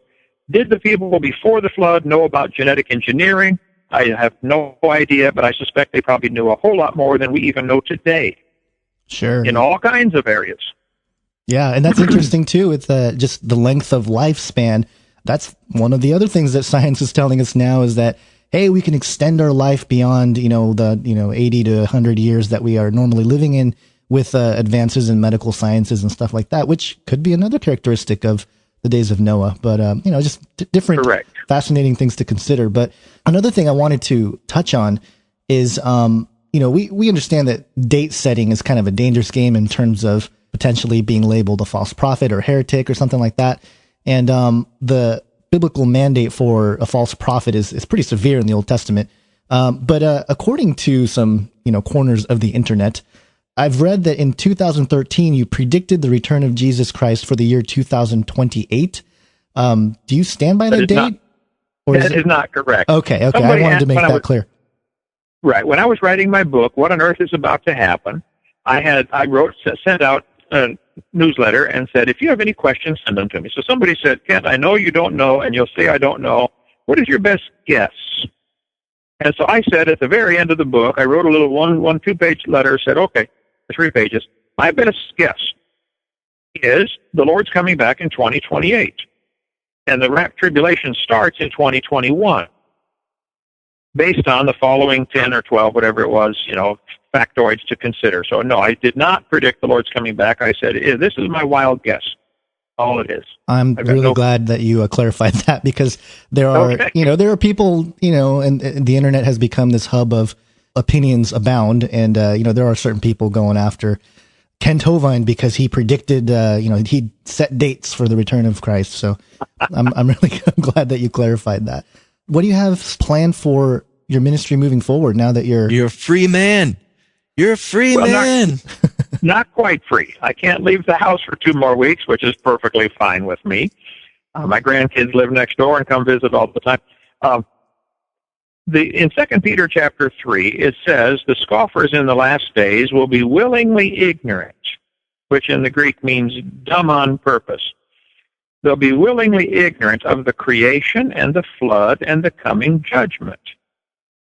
Speaker 9: did the people before the flood know about genetic engineering? I have no idea, but I suspect they probably knew a whole lot more than we even know today.
Speaker 2: Sure.
Speaker 9: In all kinds of areas.
Speaker 2: Yeah, and that's interesting too. It's just the length of lifespan. that's one of the other things that science is telling us now is that, hey, we can extend our life beyond, the 80 to 100 years that we are normally living in with advances in medical sciences and stuff like that, which could be another characteristic of the days of Noah. But, just different fascinating things to consider. But another thing I wanted to touch on is, we understand that date setting is kind of a dangerous game in terms of potentially being labeled a false prophet or heretic or something like that. And the biblical mandate for a false prophet is pretty severe in the Old Testament. But according to some, corners of the internet, I've read that in 2013, you predicted the return of Jesus Christ for the year 2028. Do you stand by that date?
Speaker 9: That is not correct.
Speaker 2: Okay. I wanted to make that clear.
Speaker 9: Right. When I was writing my book, What on Earth is About to Happen, I sent out a newsletter and said, if you have any questions, send them to me. So somebody said, Kent, I know you don't know, and you'll say I don't know. What is your best guess? And so I said at the very end of the book, I wrote a little one 2-page letter, said, okay, 3 pages. My best guess is the Lord's coming back in 2028. And the tribulation starts in 2021. Based on the following 10 or 12, whatever it was, factoids to consider. So no, I did not predict the Lord's coming back. I said, this is my wild guess. All it is.
Speaker 2: I'm really glad that you clarified that, because there are, there are people, and the internet has become this hub of opinions abound. And, there are certain people going after Kent Hovind because he predicted, he set dates for the return of Christ. So I'm really glad that you clarified that. What do you have planned for your ministry moving forward now that you're
Speaker 1: a free man? You're a free man.
Speaker 9: Not quite free. I can't leave the house for 2 more weeks, which is perfectly fine with me. My grandkids live next door and come visit all the time. In 2 Peter chapter 3, it says, the scoffers in the last days will be willingly ignorant, which in the Greek means dumb on purpose. They'll be willingly ignorant of the creation and the flood and the coming judgment.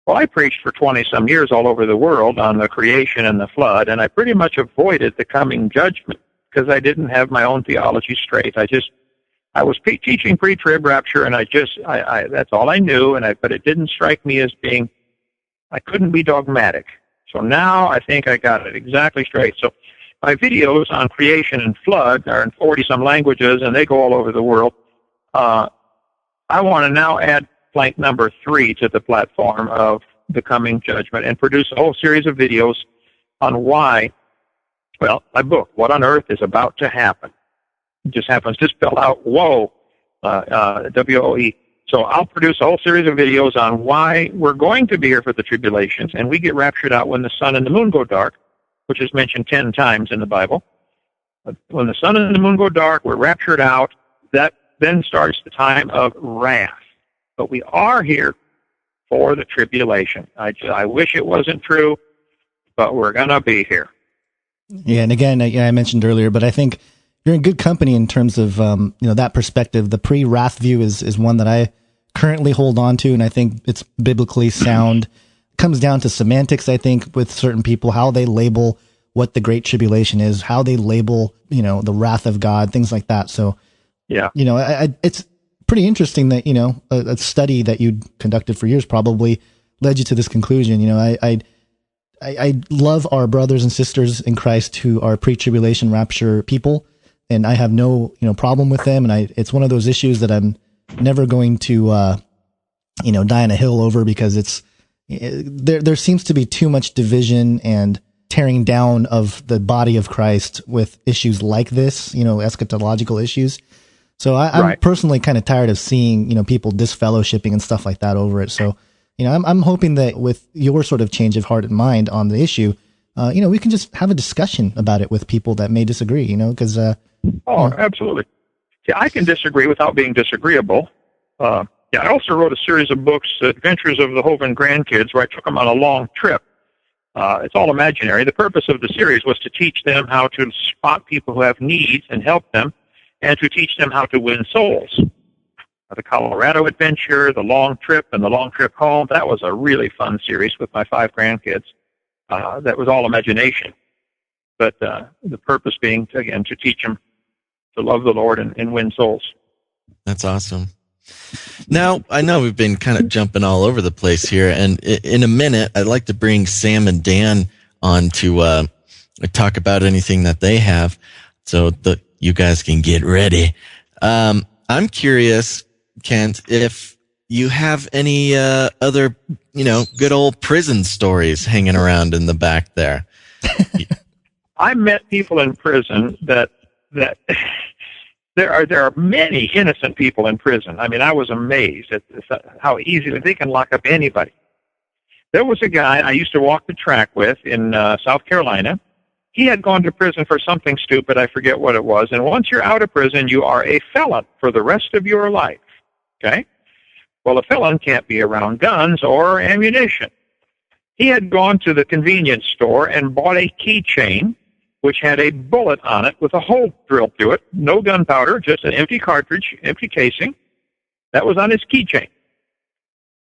Speaker 9: Well, I preached for 20-some years all over the world on the creation and the flood, and I pretty much avoided the coming judgment because I didn't have my own theology straight. I was teaching pre-trib rapture, and I that's all I knew, but it didn't strike me as I couldn't be dogmatic. So now I think I got it exactly straight. So my videos on creation and flood are in 40-some languages, and they go all over the world. I want to now add plank number 3 to the platform of the coming judgment and produce a whole series of videos on why, my book, What on Earth is About to Happen. It just happens to spell out woe, W-O-E. So I'll produce a whole series of videos on why we're going to be here for the tribulations, and we get raptured out when the sun and the moon go dark, which is mentioned 10 times in the Bible. When the sun and the moon go dark, we're raptured out. That then starts the time of wrath. But we are here for the tribulation. I wish it wasn't true, but we're going to be here.
Speaker 2: Yeah, and again, I mentioned earlier, but I think you're in good company in terms of that perspective. The pre-wrath view is one that I currently hold on to, and I think it's biblically sound. It comes down to semantics, I think, with certain people, how they label what the Great Tribulation is, how they label, the wrath of God, things like that. So,
Speaker 9: yeah,
Speaker 2: it's pretty interesting that, a study that you conducted for years probably led you to this conclusion. I love our brothers and sisters in Christ who are pre-tribulation rapture people, and I have no, problem with them. And it's one of those issues that I'm never going to, die on a hill over, because there seems to be too much division and tearing down of the body of Christ with issues like this, eschatological issues. So I'm personally kind of tired of seeing, people disfellowshipping and stuff like that over it. So, I'm hoping that with your sort of change of heart and mind on the issue, we can just have a discussion about it with people that may disagree, because...
Speaker 9: absolutely. See, I can disagree without being disagreeable. I also wrote a series of books, Adventures of the Hovind Grandkids, where I took them on a long trip. It's all imaginary. The purpose of the series was to teach them how to spot people who have needs and help them, and to teach them how to win souls. The Colorado adventure, the long trip, and the long trip home, that was a really fun series with my 5 grandkids. That was all imagination. But the purpose being, again, to teach them to love the Lord and win souls.
Speaker 1: That's awesome. Now, I know we've been kind of jumping all over the place here, and in a minute, I'd like to bring Sam and Dan on to talk about anything that they have, so that you guys can get ready. I'm curious, Kent, if you have any other, good old prison stories hanging around in the back there.
Speaker 9: I met people in prison that there are many innocent people in prison. I mean, I was amazed at how easily they can lock up anybody. There was a guy I used to walk the track with in South Carolina. He had gone to prison for something stupid. I forget what it was. And once you're out of prison, you are a felon for the rest of your life. Okay? Well, a felon can't be around guns or ammunition. He had gone to the convenience store and bought a keychain which had a bullet on it with a hole drilled through it. No gunpowder, just an empty cartridge, empty casing. That was on his keychain.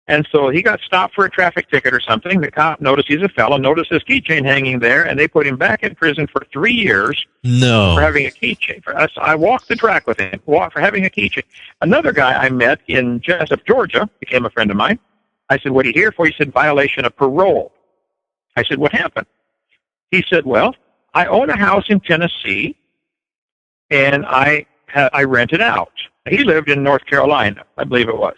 Speaker 9: And so he got stopped for a traffic ticket or something. The cop noticed he's a felon, noticed his keychain hanging there, and they put him back in prison for 3 years for having a keychain. I walked the track with him for having a keychain. Another guy I met in Jessup, Georgia, became a friend of mine. I said, what are you here for? He said, violation of parole. I said, what happened? He said, well, I own a house in Tennessee, and I rent it out. He lived in North Carolina, I believe it was,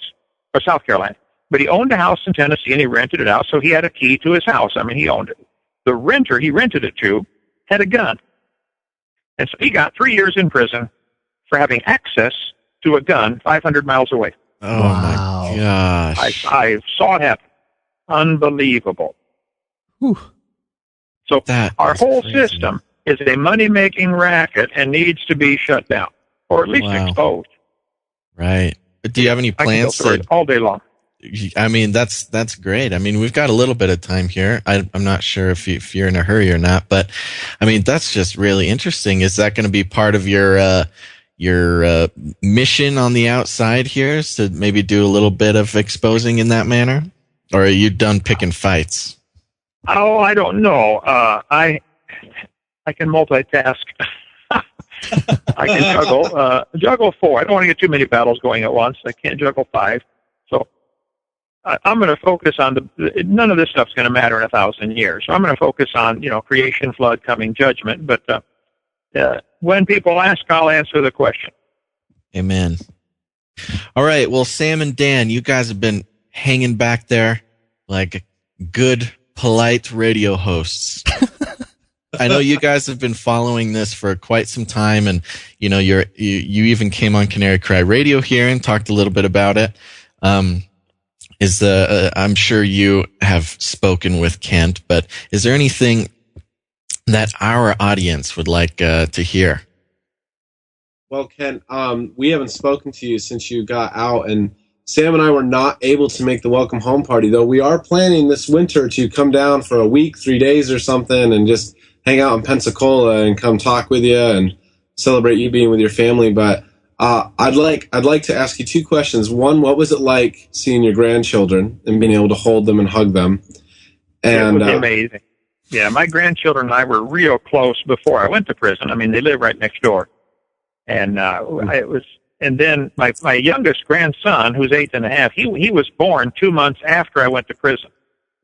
Speaker 9: or South Carolina. But he owned a house in Tennessee, and he rented it out, so he had a key to his house. I mean, he owned it. The renter he rented it to had a gun. And so he got 3 years in prison for having access to a gun 500 miles away.
Speaker 1: Oh, wow. My gosh.
Speaker 9: I saw it happen. Unbelievable.
Speaker 2: Whew.
Speaker 9: So our whole system is a money-making racket and needs to be shut down, or at least exposed.
Speaker 1: Right. But do you have any plans
Speaker 9: to all day long?
Speaker 1: I mean, that's great. I mean, we've got a little bit of time here. I'm not sure if you're in a hurry or not, but I mean, that's just really interesting. Is that going to be part of your mission on the outside here, is to maybe do a little bit of exposing in that manner? Or are you done picking fights?
Speaker 9: Oh, I don't know. I can multitask. I can juggle 4. I don't want to get too many battles going at once. I can't juggle 5. So I'm going to focus on none of this stuff's going to matter in 1,000 years. So I'm going to focus on, creation, flood, coming, judgment. But when people ask, I'll answer the question.
Speaker 1: Amen. All right. Well, Sam and Dan, you guys have been hanging back there like good, polite radio hosts. I know you guys have been following this for quite some time, and you even came on Canary Cry Radio here and talked a little bit about it. I'm sure you have spoken with Kent, but is there anything that our audience would like to hear?
Speaker 10: Well, Kent, we haven't spoken to you since you got out, and Sam and I were not able to make the welcome home party, though we are planning this winter to come down for a week, 3 days or something, and just hang out in Pensacola and come talk with you and celebrate you being with your family. But I'd like to ask you 2 questions. One, what was it like seeing your grandchildren and being able to hold them and hug them? And
Speaker 9: it was amazing. Yeah, my grandchildren and I were real close before I went to prison. I mean, they live right next door, and it was. And then my youngest grandson, who's 8.5, he was born 2 months after I went to prison.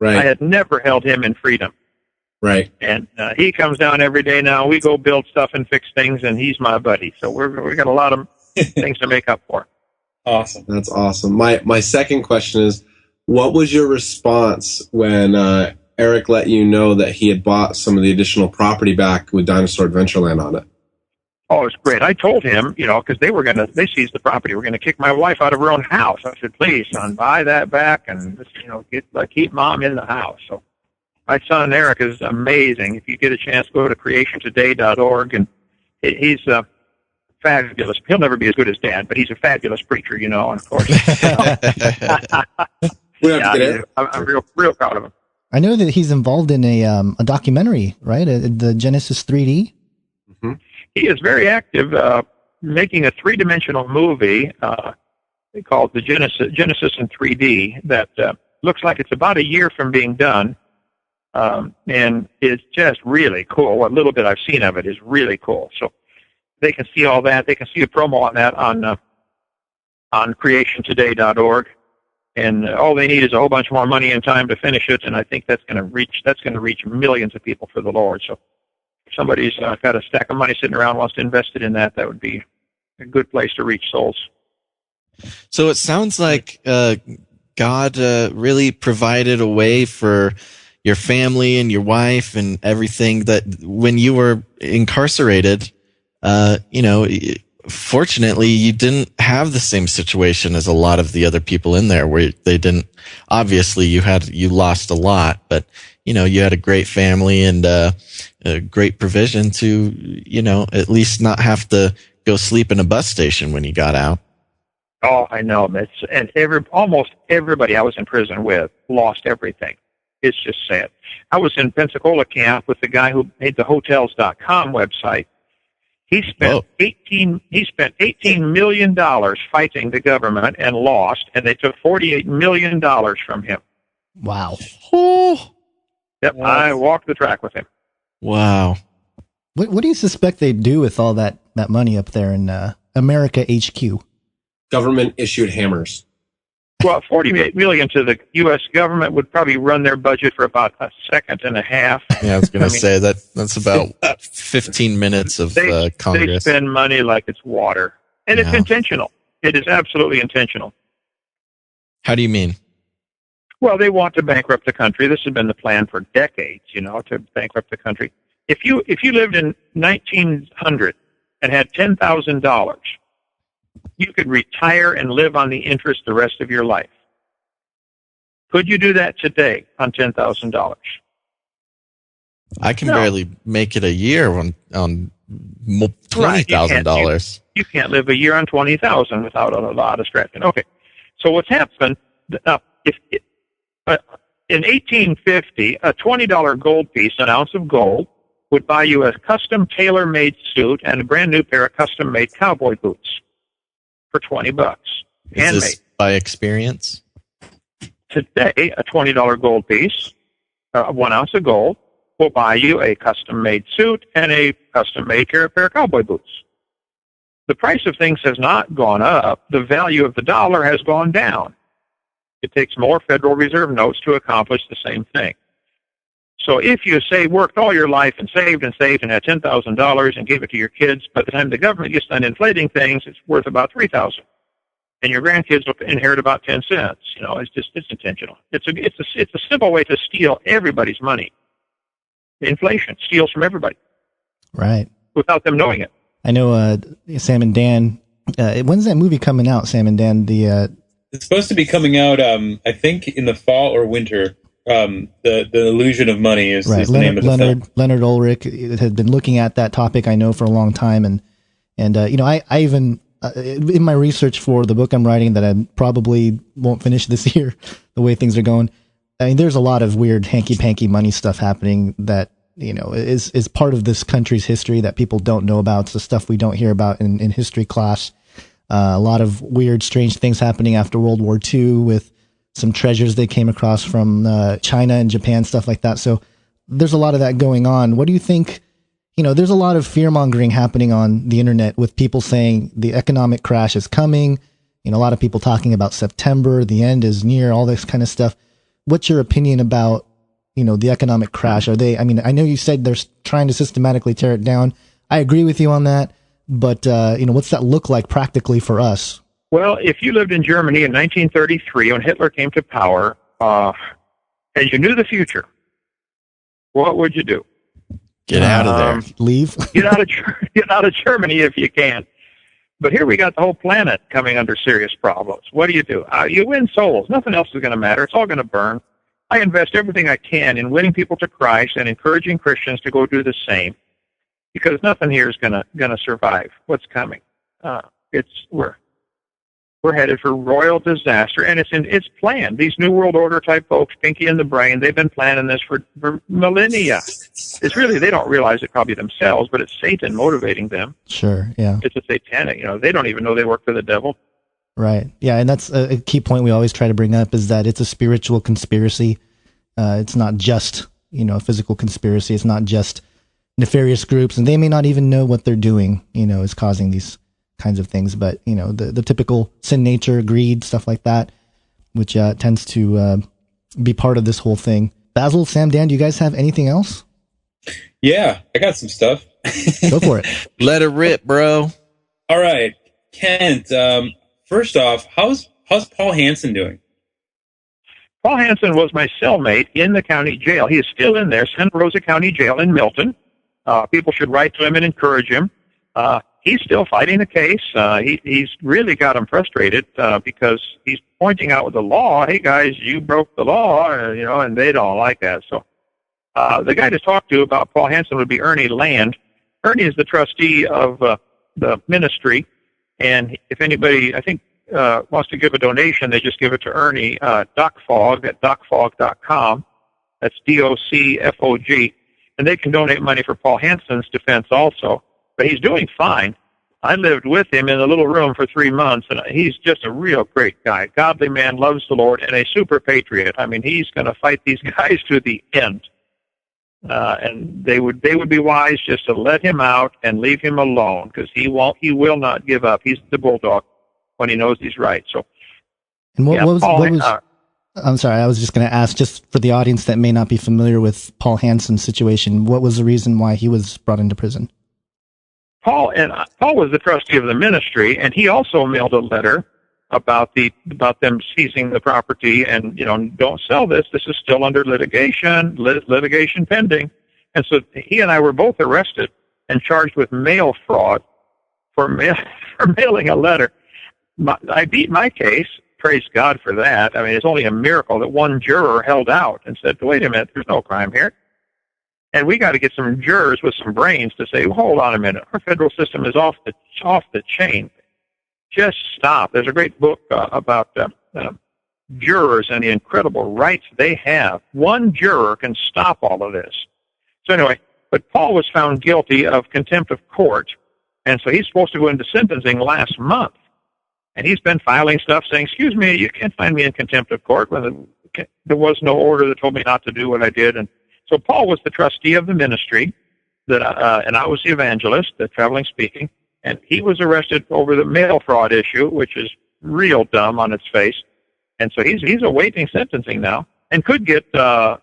Speaker 10: Right.
Speaker 9: I had never held him in freedom.
Speaker 10: Right.
Speaker 9: And he comes down every day now. We go build stuff and fix things, and he's my buddy. So we got a lot of things to make up for.
Speaker 10: Awesome. That's awesome. My second question is, what was your response when Eric let you know that he had bought some of the additional property back with Dinosaur Adventureland on it?
Speaker 9: Oh, it's great. I told him, because they seized the property. We're going to kick my wife out of her own house. I said, please, son, buy that back and just, keep mom in the house. So my son, Eric, is amazing. If you get a chance, go to creationtoday.org, and he's fabulous. He'll never be as good as Dad, but he's a fabulous preacher, and of course. I'm real proud of him.
Speaker 2: I know that he's involved in a documentary, right? The Genesis 3D.
Speaker 9: Mm-hmm. He is very active, making a 3-dimensional movie called the Genesis in 3D that looks like it's about a year from being done, and it's just really cool. What little bit I've seen of it is really cool. So they can see all that. They can see a promo on that on on creationtoday.org. And all they need is a whole bunch more money and time to finish it, and I think that's going to reach millions of people for the Lord. So if somebody's got a stack of money sitting around, wants to invest it in that, that would be a good place to reach souls.
Speaker 1: So it sounds like God really provided a way for your family and your wife and everything, that when you were incarcerated, fortunately you didn't have the same situation as a lot of the other people in there, where they didn't. Obviously you lost a lot, but you had a great family and a great provision to at least not have to go sleep in a bus station when you got out.
Speaker 9: Oh, I know. Almost everybody I was in prison with lost everything. It's just sad. I was in Pensacola camp with the guy who made the Hotels.com website. He spent $18 million fighting the government and lost, and they took $48 million from him.
Speaker 2: Wow.
Speaker 1: Oh.
Speaker 9: Yep, I walked the track with him.
Speaker 1: Wow.
Speaker 2: What do you suspect they do with all that money up there in America HQ?
Speaker 10: Government issued hammers.
Speaker 9: Well, $48 million to the U.S. government would probably run their budget for about a second and a half.
Speaker 1: Yeah, I was going to say that's about 15 minutes of Congress.
Speaker 9: They spend money like it's water, and it's intentional. It is absolutely intentional.
Speaker 1: How do you mean?
Speaker 9: Well, they want to bankrupt the country. This has been the plan for decades, to bankrupt the country. If you lived in 1900 and had $10,000, you could retire and live on the interest the rest of your life. Could you do that today on $10,000?
Speaker 1: I can barely make it a year on $20,000. You
Speaker 9: can't live a year on $20,000 without a lot of stretching. Okay, so what's happened? In 1850, a $20 gold piece, an ounce of gold, would buy you a custom tailor-made suit and a brand new pair of custom-made cowboy boots for $20.
Speaker 1: Is this by experience?
Speaker 9: Today, a $20 gold piece, 1 ounce of gold, will buy you a custom-made suit and a custom-made pair of cowboy boots. The price of things has not gone up. The value of the dollar has gone down. It takes more Federal Reserve notes to accomplish the same thing. So if you worked all your life and saved and had $10,000 and gave it to your kids, by the time the government gets done inflating things, it's worth about $3,000, and your grandkids will inherit about 10 cents. It's intentional. It's a simple way to steal everybody's money. Inflation steals from everybody,
Speaker 2: right?
Speaker 9: Without them knowing it.
Speaker 2: I know. Sam and Dan. When's that movie coming out? Sam and Dan.
Speaker 11: It's supposed to be coming out. I think in the fall or winter. The Illusion of Money is the name of the film.
Speaker 2: Leonard Ulrich has been looking at that topic, I know, for a long time, and I even in my research for the book I'm writing that I probably won't finish this year, the way things are going. I mean, there's a lot of weird hanky-panky money stuff happening that is part of this country's history that people don't know about. It's the stuff we don't hear about in history class. A lot of weird, strange things happening after World War II with some treasures they came across from China and Japan, stuff like that. So there's a lot of that going on. What do you think? There's a lot of fear-mongering happening on the internet with people saying the economic crash is coming. A lot of people talking about September, the end is near, all this kind of stuff. What's your opinion about, the economic crash? I know you said they're trying to systematically tear it down. I agree with you on that. But, what's that look like practically for us?
Speaker 9: Well, if you lived in Germany in 1933 when Hitler came to power, and you knew the future, what would you do?
Speaker 1: Get out of there.
Speaker 2: Leave.
Speaker 9: Get out of Germany if you can. But here we got the whole planet coming under serious problems. What do? You win souls. Nothing else is going to matter. It's all going to burn. I invest everything I can in winning people to Christ and encouraging Christians to go do the same, because nothing here is going to survive what's coming. We're headed for royal disaster, and it's planned. These New World Order type folks, Pinky and the Brain, they've been planning this for millennia. It's really, they don't realize it probably themselves, but it's Satan motivating them.
Speaker 2: Sure, yeah.
Speaker 9: It's a satanic, they don't even know they work for the devil.
Speaker 2: Right, yeah, and that's a key point we always try to bring up, is that it's a spiritual conspiracy. It's not just, a physical conspiracy. It's not just nefarious groups, and they may not even know what they're doing, is causing these kinds of things, but the typical sin nature, greed, stuff like that, which tends to be part of this whole thing. Basil, Sam, Dan, do you guys have anything else?
Speaker 11: Yeah, I got some stuff.
Speaker 2: Go for it.
Speaker 1: Let it rip, bro.
Speaker 11: All right, Kent. First off, how's Paul Hansen doing?
Speaker 9: Paul Hansen was my cellmate in the county jail. He is still in there, Santa Rosa County Jail in Milton. People should write to him and encourage him. He's still fighting the case. He's really got him frustrated because he's pointing out with the law, hey, guys, you broke the law, and they don't like that. So the guy to talk to about Paul Hansen would be Ernie Land. Ernie is the trustee of the ministry, and if anybody, I think, wants to give a donation, they just give it to Ernie, Docfog at docfog.com. That's DOCFOG. And they can donate money for Paul Hansen's defense also. But he's doing fine. I lived with him in a little room for 3 months, and he's just a real great guy. Godly man, loves the Lord, and a super patriot. I mean, he's going to fight these guys to the end. And they would be wise just to let him out and leave him alone, because he will not give up. He's the bulldog when he knows he's right. So,
Speaker 2: and what was I'm sorry, I was just going to ask, just for the audience that may not be familiar with Paul Hansen's situation, what was the reason why he was brought into prison?
Speaker 9: Paul was the trustee of the ministry, and he also mailed a letter about them seizing the property, and don't sell this. This is still under litigation pending. And so he and I were both arrested and charged with mail fraud for mailing a letter. I beat my case. Praise God for that. I mean, it's only a miracle that one juror held out and said, wait a minute, there's no crime here. And we got to get some jurors with some brains to say, well, hold on a minute, our federal system is off the chain. Just stop. There's a great book about jurors and the incredible rights they have. One juror can stop all of this. So anyway, but Paul was found guilty of contempt of court, and so he's supposed to go into sentencing last month. And he's been filing stuff saying, excuse me, you can't find me in contempt of court when there was no order that told me not to do what I did. And so Paul was the trustee of the ministry, and I was the evangelist, the traveling speaking, and he was arrested over the mail fraud issue, which is real dumb on its face. And so he's awaiting sentencing now and could get, the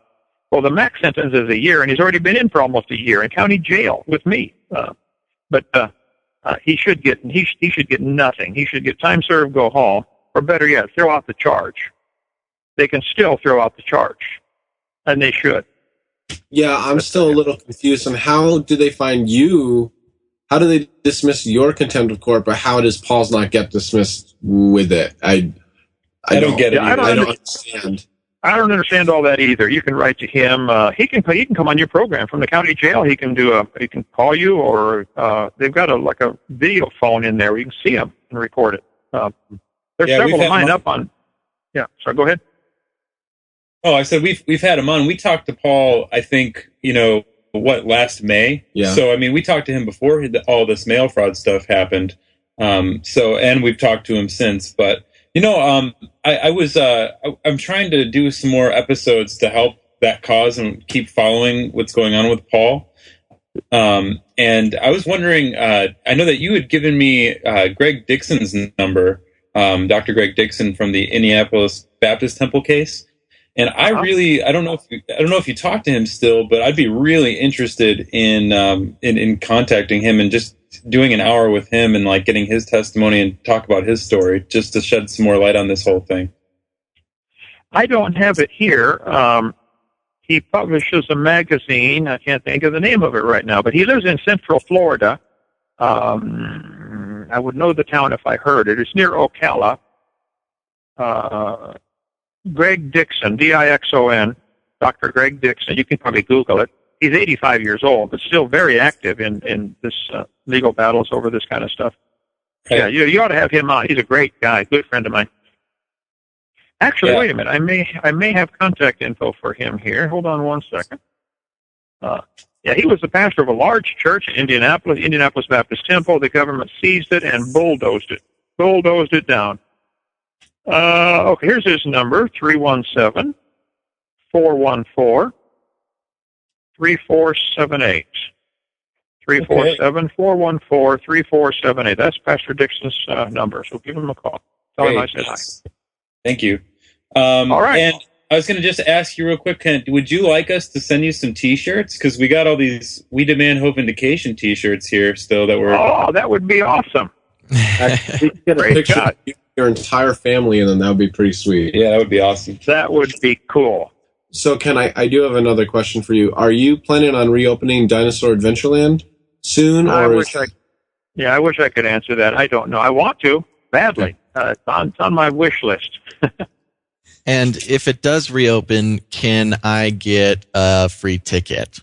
Speaker 9: max sentence is a year, and he's already been in for almost a year in county jail with me. He should get nothing. He should get time served, go home, or better yet, throw out the charge. They can still throw out the charge, and they should.
Speaker 10: Yeah, I'm still a little confused on how do they find you? How do they dismiss your contempt of court, but how does Paul's not get dismissed with it? I don't get it. I don't understand.
Speaker 9: I don't understand all that either. You can write to him. He can come on your program from the county jail. He can he can call you, or they've got a video phone in there where you can see him and record it. There's several of mine up on. Yeah, sorry. Go ahead.
Speaker 11: Oh, I said we've had him on. We talked to Paul, I think, last May. Yeah. So I mean, we talked to him before all this mail fraud stuff happened. And we've talked to him since, but. I'm trying to do some more episodes to help that cause and keep following what's going on with Paul. And I was wondering, I know that you had given me Greg Dixon's number, Dr. Greg Dixon from the Indianapolis Baptist Temple case. And I don't know if you talk to him still, but I'd be really interested in contacting him and just doing an hour with him and getting his testimony and talk about his story, just to shed some more light on this whole thing.
Speaker 9: I don't have it here. He publishes a magazine. I can't think of the name of it right now, but he lives in Central Florida. I would know the town if I heard it. It's near Ocala. Greg Dixon, Dixon, Dr. Greg Dixon. You can probably Google it. He's 85 years old, but still very active in this legal battles over this kind of stuff. Right. Yeah, you ought to have him on. He's a great guy, good friend of mine. Actually, Wait a minute. I may have contact info for him here. Hold on one second. He was the pastor of a large church in Indianapolis Baptist Temple. The government seized it and bulldozed it down. Okay, here's his number, 317-414-3478. 347-414-3478. That's Pastor Dixon's number, so give him a call. Tell him I said hi.
Speaker 11: Thank you.
Speaker 9: All right.
Speaker 11: And I was going to just ask you real quick, Kent, would you like us to send you some T-shirts? Because we got all these We Demand Hovindication T-shirts here still that were...
Speaker 9: Oh, that would be awesome.
Speaker 10: Get a picture of your entire family, and then that would be pretty sweet.
Speaker 11: Yeah, that would be awesome.
Speaker 9: That would be cool.
Speaker 10: So, Ken, I do have another question for you. Are you planning on reopening Dinosaur Adventureland soon?
Speaker 9: I wish I could answer that. I don't know. I want to, badly. It's on my wish list.
Speaker 1: And if it does reopen, can I get a free ticket?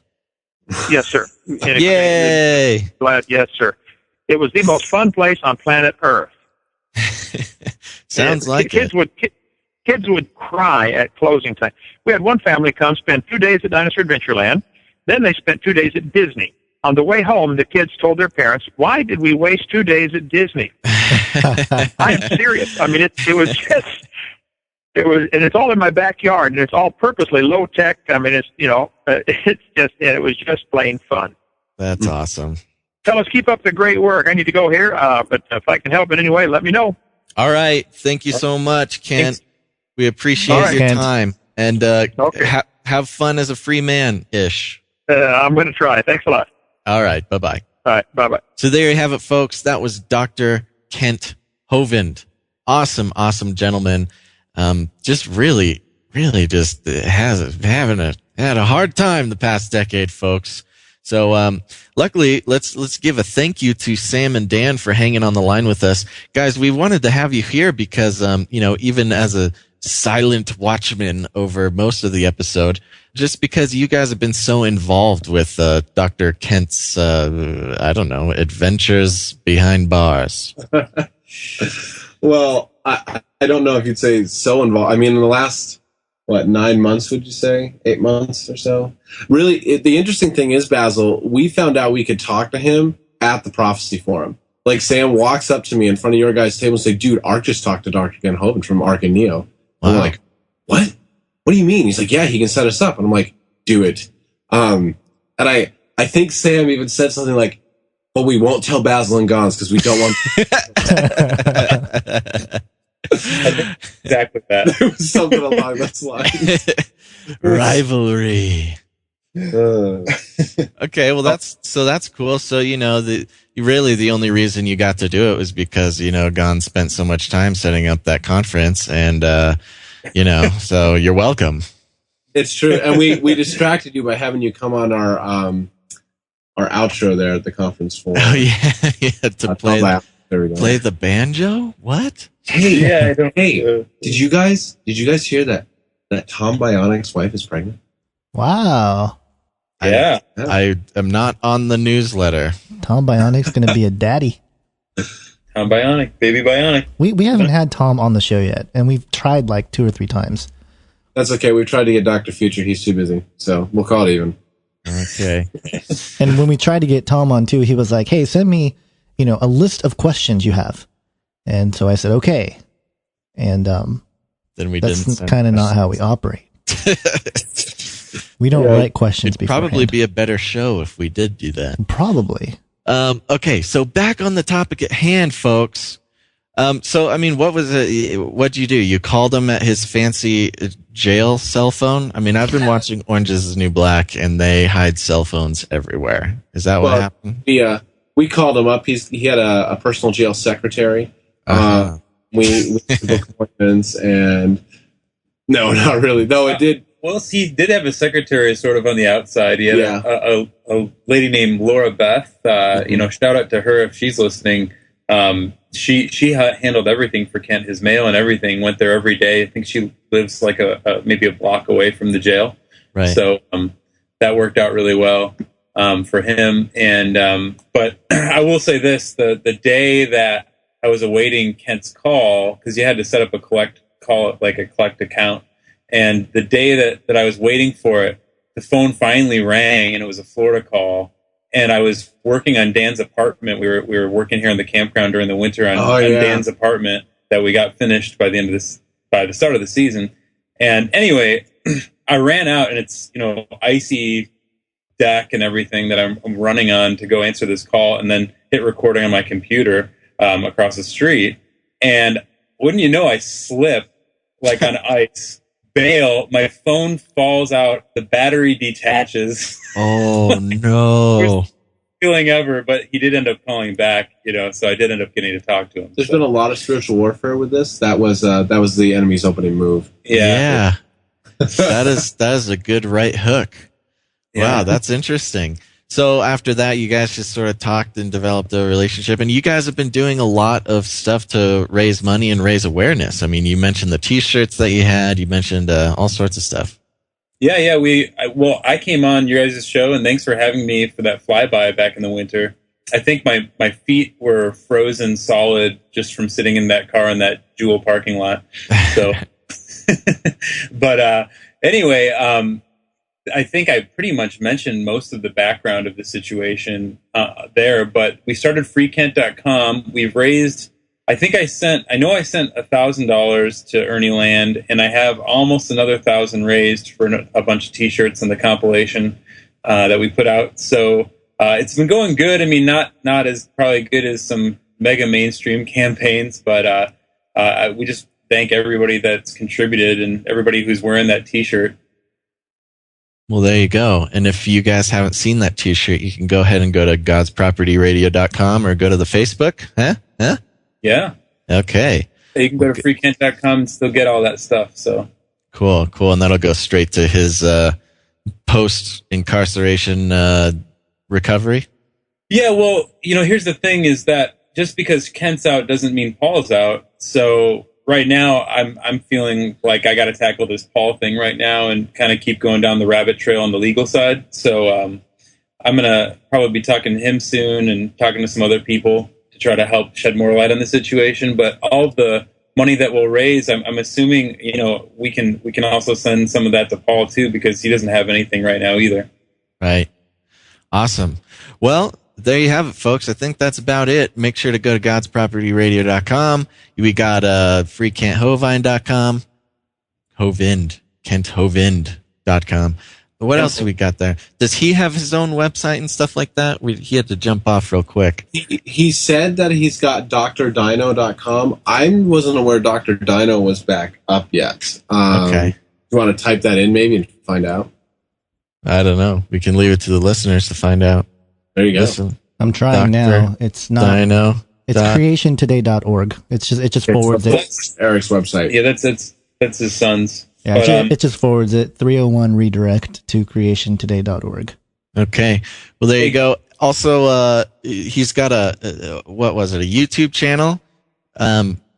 Speaker 9: Yes, sir.
Speaker 1: Yay!
Speaker 9: Glad, yes, sir. It was the most fun place on planet Earth.
Speaker 1: Sounds like
Speaker 9: kids would cry at closing time. We had one family come spend 2 days at Dinosaur Adventureland. Then they spent 2 days at Disney. On the way home, the kids told their parents, "Why did we waste 2 days at Disney?" I'm serious. I mean, it was just... and it's all in my backyard, and it's all purposely low tech. I mean, it was just plain fun.
Speaker 1: That's awesome.
Speaker 9: Fellas, keep up the great work. I need to go here, but if I can help in any way, let me know.
Speaker 1: All right. Thank you so much, Kent.
Speaker 11: Thanks.
Speaker 1: We appreciate your
Speaker 2: Kent.
Speaker 1: time. And have fun as a free man-ish.
Speaker 9: I'm going to try. Thanks a lot.
Speaker 1: All right. Bye-bye.
Speaker 9: All right. Bye-bye.
Speaker 1: So there you have it, folks. That was Dr. Kent Hovind. Awesome, awesome gentleman. Just really just had a hard time the past decade, folks. So, luckily, let's give a thank you to Sam and Dan for hanging on the line with us. Guys, we wanted to have you here because, even as a silent watchman over most of the episode, just because you guys have been so involved with, Dr. Kent's, adventures behind bars.
Speaker 10: Well, I don't know if you'd say so involved. I mean, in the last, 9 months, would you say? 8 months or so? Really, the interesting thing is, Basil, we found out we could talk to him at the Prophecy Forum. Like, Sam walks up to me in front of your guys' table and say, "Dude, Ark just talked to Dr. Kent Hovind from Ark and Neo."
Speaker 1: Wow.
Speaker 10: I'm like, "What? What do you mean?" He's like, "Yeah, he can set us up." And I'm like, "Do it." And I think Sam even said something like, "Well, we won't tell Basil and Gons because we don't want..."
Speaker 11: Exactly that.
Speaker 10: There was something along those lines.
Speaker 1: Rivalry. Okay, well that's cool. So the only reason you got to do it was because Gon spent so much time setting up that conference, and so you're welcome.
Speaker 10: It's true, and we distracted you by having you come on our outro there at the conference forum.
Speaker 1: Oh yeah, to play the banjo. What?
Speaker 10: Hey, yeah, did you guys hear that Tom Bionic's wife is pregnant?
Speaker 2: Wow.
Speaker 11: Yeah.
Speaker 1: I am not on the newsletter.
Speaker 2: Tom Bionic's going to be a daddy.
Speaker 11: Tom Bionic, baby Bionic.
Speaker 2: We haven't had Tom on the show yet, and we've tried like 2 or 3 times.
Speaker 10: That's okay. We've tried to get Dr. Future. He's too busy, so we'll call it even.
Speaker 1: Okay.
Speaker 2: And when we tried to get Tom on too, he was like, "Hey, send me, a list of questions you have." And so I said, "Okay." And
Speaker 1: then
Speaker 2: that's kind of not how we operate. We don't write questions
Speaker 1: It'd probably be a better show if we did do that.
Speaker 2: Probably.
Speaker 1: Okay, so back on the topic at hand, folks. What'd you do? You called him at his fancy jail cell phone? I mean, I've been watching Orange is the New Black, and they hide cell phones everywhere. Is that what happened?
Speaker 10: We called him up. He had a personal jail secretary. We booked appointments, and no, not really. No, it did.
Speaker 11: Well, he did have a secretary sort of on the outside. He had a lady named Laura Beth. Shout out to her if she's listening. She handled everything for Kent, his mail and everything. Went there every day. I think she lives like maybe a block away from the jail.
Speaker 1: Right.
Speaker 11: So that worked out really well for him. And but I will say this: the day that I was awaiting Kent's call, because you had to set up a collect account. And the day that I was waiting for it, the phone finally rang, and it was a Florida call. And I was working on Dan's apartment. We were working here on the campground during the winter on Dan's apartment that we got finished by the start of the season. And anyway, I ran out, and it's icy deck and everything that I'm running on to go answer this call, and then hit recording on my computer across the street. And wouldn't you know, I slip like on ice, bail, my phone falls out, the battery detaches.
Speaker 1: Oh no.
Speaker 11: Worst feeling ever, but he did end up calling back, so I did end up getting to talk to him.
Speaker 10: There's been a lot of spiritual warfare with this. That was the enemy's opening move.
Speaker 1: Yeah. That is a good right hook.
Speaker 11: Yeah.
Speaker 1: Wow, that's interesting. So after that, you guys just sort of talked and developed a relationship, and you guys have been doing a lot of stuff to raise money and raise awareness. I mean, you mentioned the T-shirts that you had. You mentioned all sorts of stuff.
Speaker 11: Yeah. I came on your guys' show, and thanks for having me for that flyby back in the winter. I think my feet were frozen solid just from sitting in that car in that Jewel parking lot. So, but anyway, I think I pretty much mentioned most of the background of the situation there, but we started freekent.com. We've raised, I know I sent $1,000 to Ernie Land, and I have almost another 1,000 raised for a bunch of T-shirts and the compilation that we put out. So it's been going good. I mean, not as probably good as some mega mainstream campaigns, but we just thank everybody that's contributed and everybody who's wearing that T-shirt.
Speaker 1: Well, there you go. And if you guys haven't seen that T-shirt, you can go ahead and go to godspropertyradio.com or go to the Facebook. Huh?
Speaker 11: Yeah.
Speaker 1: Okay.
Speaker 11: You can go to freekent.com and still get all that stuff. So
Speaker 1: cool. And that'll go straight to his post-incarceration recovery.
Speaker 11: Yeah, well, here's the thing is that just because Kent's out doesn't mean Paul's out. So right now, I'm feeling like I got to tackle this Paul thing right now and kind of keep going down the rabbit trail on the legal side. So I'm going to probably be talking to him soon and talking to some other people to try to help shed more light on the situation. But all of the money that we'll raise, I'm assuming, we can also send some of that to Paul too, because he doesn't have anything right now either.
Speaker 1: Right. Awesome. Well, there you have it, folks. I think that's about it. Make sure to go to godspropertyradio.com. We got freekenthovind.com. Kenthovind.com. What else do we got there? Does he have his own website and stuff like that? He had to jump off real quick.
Speaker 10: He said that he's got drdino.com. I wasn't aware Dr. Dino was back up yet.
Speaker 1: Okay.
Speaker 10: You want to type that in maybe and find out?
Speaker 1: I don't know. We can leave it to the listeners to find out.
Speaker 10: There you go.
Speaker 1: Listen,
Speaker 2: I'm trying now. It's not.
Speaker 1: Dino.
Speaker 2: It's creationtoday.org. It just forwards it.
Speaker 10: That's Eric's website.
Speaker 11: Yeah, that's his son's.
Speaker 2: Yeah, but, it just forwards it 301 redirect to creationtoday.org.
Speaker 1: Okay. Well, there you go. Also, he's got a YouTube channel?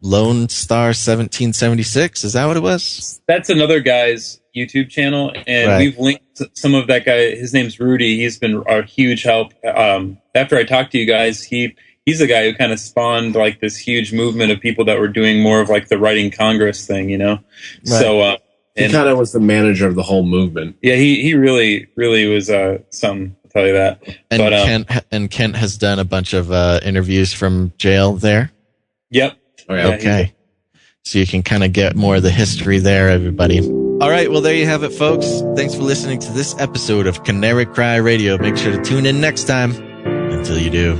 Speaker 1: Lone Star 1776. Is that what it was?
Speaker 11: That's another guy's YouTube channel, and
Speaker 1: right.
Speaker 11: We've linked some of that guy. His name's Rudy. He's been a huge help. After I talked to you guys, he's the guy who kind of spawned like this huge movement of people that were doing more of like the writing Congress thing, Right. So
Speaker 10: he kind of was the manager of the whole movement.
Speaker 11: Yeah, he really was something. I'll tell you that.
Speaker 1: And Kent has done a bunch of interviews from jail there.
Speaker 11: Yep.
Speaker 10: Oh, yeah.
Speaker 1: Okay. So you can kind of get more of the history there, everybody. All right. Well, there you have it, folks. Thanks for listening to this episode of Canary Cry Radio. Make sure to tune in next time. Until you do,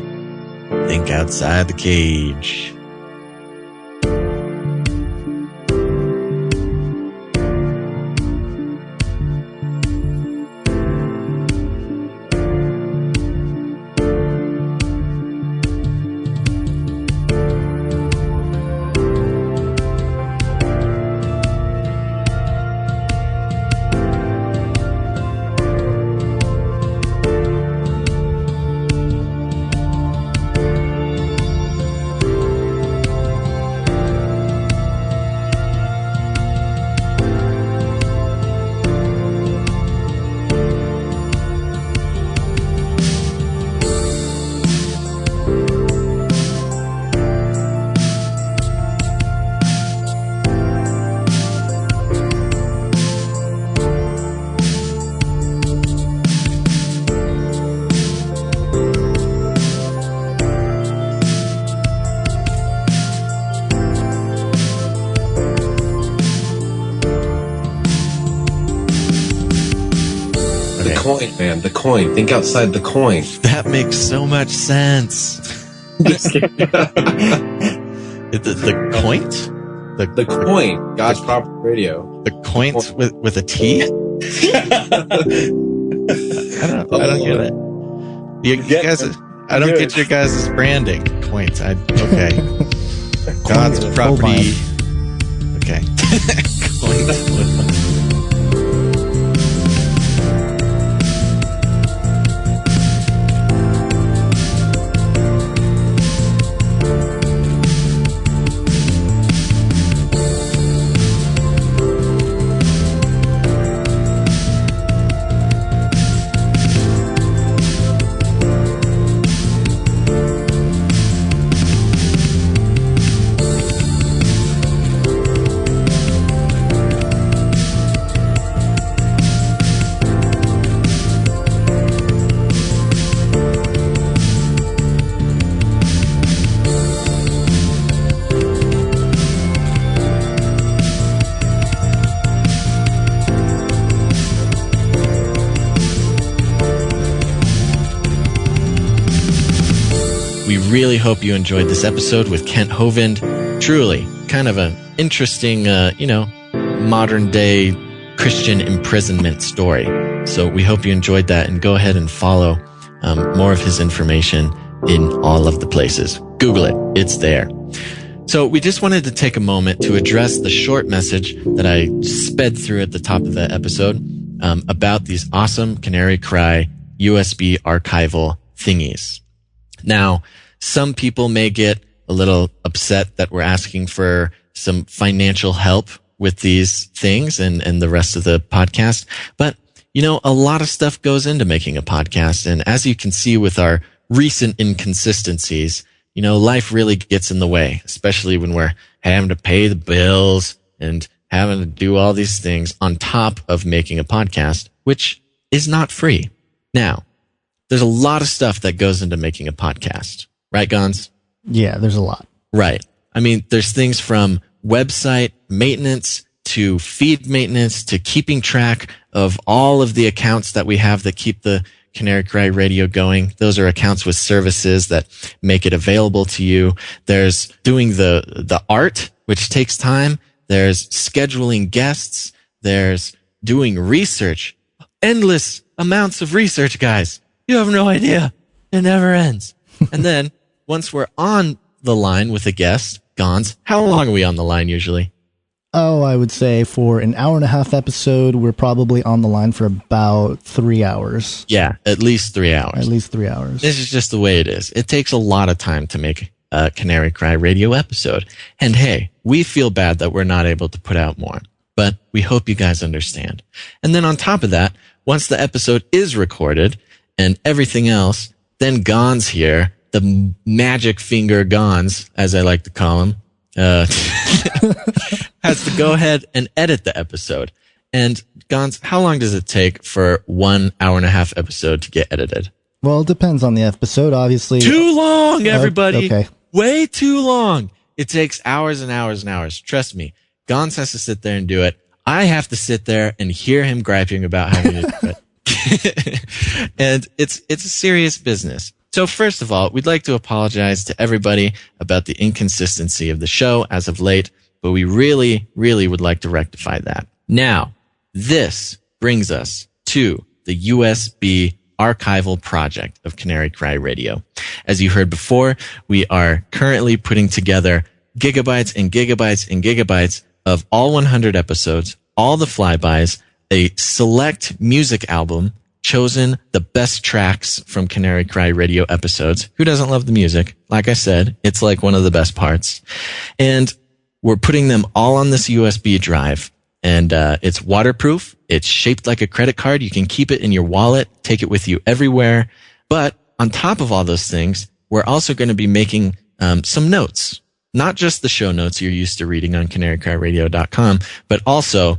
Speaker 1: think outside the cage.
Speaker 10: coin, man. The coin. Think outside the coin.
Speaker 1: That makes so much sense. The coint?
Speaker 10: The coin. God's proper radio.
Speaker 1: The coint with a T? I don't get it. You guys, I don't get your guys' branding. Coint. Okay. God's property. Okay. Coint. Really hope you enjoyed this episode with Kent Hovind. Truly, kind of an interesting, modern day Christian imprisonment story. So we hope you enjoyed that, and go ahead and follow more of his information in all of the places. Google it. It's there. So we just wanted to take a moment to address the short message that I sped through at the top of the episode about these awesome Canary Cry USB archival thingies. Now, some people may get a little upset that we're asking for some financial help with these things and the rest of the podcast. But, a lot of stuff goes into making a podcast. And as you can see with our recent inconsistencies, life really gets in the way, especially when we're having to pay the bills and having to do all these things on top of making a podcast, which is not free. Now, there's a lot of stuff that goes into making a podcast. Right, Gons?
Speaker 2: Yeah, there's a lot.
Speaker 1: Right. I mean, there's things from website maintenance to feed maintenance to keeping track of all of the accounts that we have that keep the Canary Cry Radio going. Those are accounts with services that make it available to you. There's doing the art, which takes time. There's scheduling guests. There's doing research. Endless amounts of research, guys. You have no idea. It never ends. And then, once we're on the line with a guest, Gons, how long are we on the line usually?
Speaker 2: Oh, I would say for an hour and a half episode, we're probably on the line for about 3 hours.
Speaker 1: Yeah, at least 3 hours.
Speaker 2: At least 3 hours.
Speaker 1: This is just the way it is. It takes a lot of time to make a Canary Cry Radio episode. And hey, we feel bad that we're not able to put out more, but we hope you guys understand. And then on top of that, once the episode is recorded and everything else, then Gons here, the magic finger Gons, as I like to call him, has to go ahead and edit the episode. And Gons, how long does it take for 1 hour and a half episode to get edited?
Speaker 2: Well, it depends on the episode, obviously.
Speaker 1: Too long, everybody.
Speaker 2: Okay.
Speaker 1: Way too long. It takes hours and hours and hours. Trust me. Gons has to sit there and do it. I have to sit there and hear him griping about having to do it. And it's a serious business. So first of all, we'd like to apologize to everybody about the inconsistency of the show as of late, but we really, really would like to rectify that. Now, this brings us to the USB archival project of Canary Cry Radio. As you heard before, we are currently putting together gigabytes and gigabytes and gigabytes of all 100 episodes, all the flybys, a select music album, chosen the best tracks from Canary Cry Radio episodes. Who doesn't love the music? Like I said, it's like one of the best parts. And we're putting them all on this USB drive. And it's waterproof. It's shaped like a credit card. You can keep it in your wallet, take it with you everywhere. But on top of all those things, we're also going to be making some notes. Not just the show notes you're used to reading on canarycryradio.com, but also,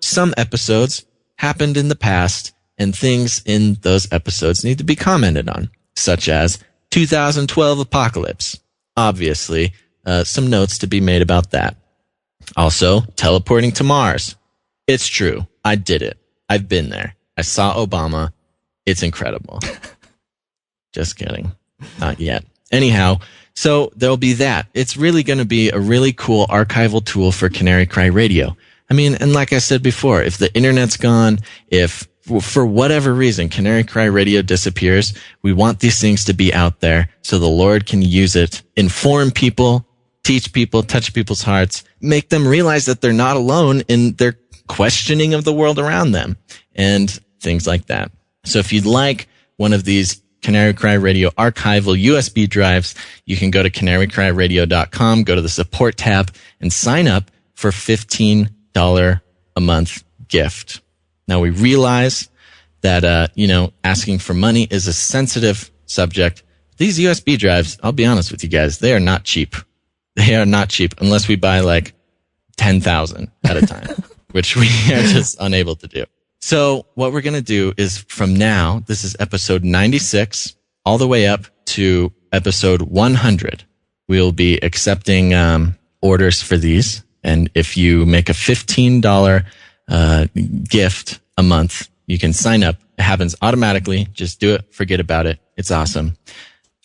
Speaker 1: some episodes happened in the past and things in those episodes need to be commented on, such as 2012 Apocalypse. Obviously, some notes to be made about that. Also, teleporting to Mars. It's true. I did it. I've been there. I saw Obama. It's incredible. Just kidding. Not yet. Anyhow, so there'll be that. It's really going to be a really cool archival tool for Canary Cry Radio. I mean, and like I said before, if the internet's gone, if for whatever reason Canary Cry Radio disappears, we want these things to be out there so the Lord can use it, inform people, teach people, touch people's hearts, make them realize that they're not alone in their questioning of the world around them, and things like that. So if you'd like one of these Canary Cry Radio archival USB drives, you can go to canarycryradio.com, go to the support tab, and sign up for $15 a month gift. Now we realize that, asking for money is a sensitive subject. These USB drives, I'll be honest with you guys, they are not cheap. They are not cheap unless we buy like 10,000 at a time, which we are just unable to do. So what we're going to do is from now, this is episode 96, all the way up to episode 100. We'll be accepting orders for these. And if you make a $15 gift a month, you can sign up. It happens automatically. Just do it. Forget about it. It's awesome.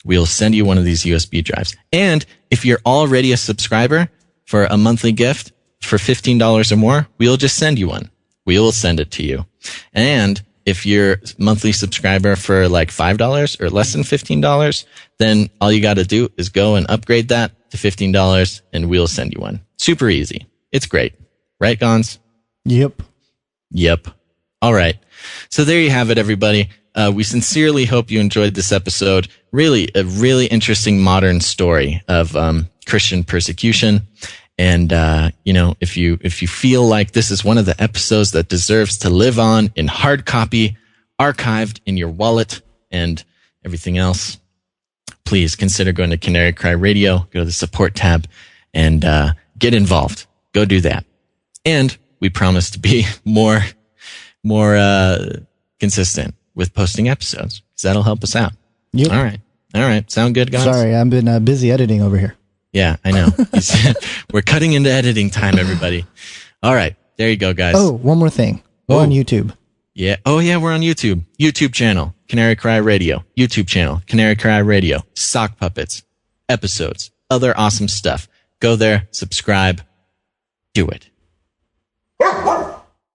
Speaker 1: We'll send you one of these USB drives. And if you're already a subscriber for a monthly gift for $15 or more, we'll just send you one. We will send it to you. And if you're a monthly subscriber for like $5 or less than $15, then all you got to do is go and upgrade that to $15 and we'll send you one. Super easy. It's great. Right, Gons?
Speaker 2: Yep.
Speaker 1: All right. So there you have it, everybody. We sincerely hope you enjoyed this episode. Really, a really interesting modern story of Christian persecution. And, if you feel like this is one of the episodes that deserves to live on in hard copy, archived in your wallet and everything else, please consider going to Canary Cry Radio, go to the support tab and, get involved. Go do that. And we promise to be more consistent with posting episodes because that'll help us out.
Speaker 2: Yep.
Speaker 1: All right. Sound good, guys?
Speaker 2: Sorry, I've been busy editing over here.
Speaker 1: Yeah, I know. We're cutting into editing time, everybody. All right. There you go, guys.
Speaker 2: Oh, one more thing. We're on YouTube.
Speaker 1: Yeah. Oh, yeah, we're on YouTube. YouTube channel, Canary Cry Radio. YouTube channel, Canary Cry Radio. Sock puppets, episodes, other awesome stuff. Go there, subscribe, do it.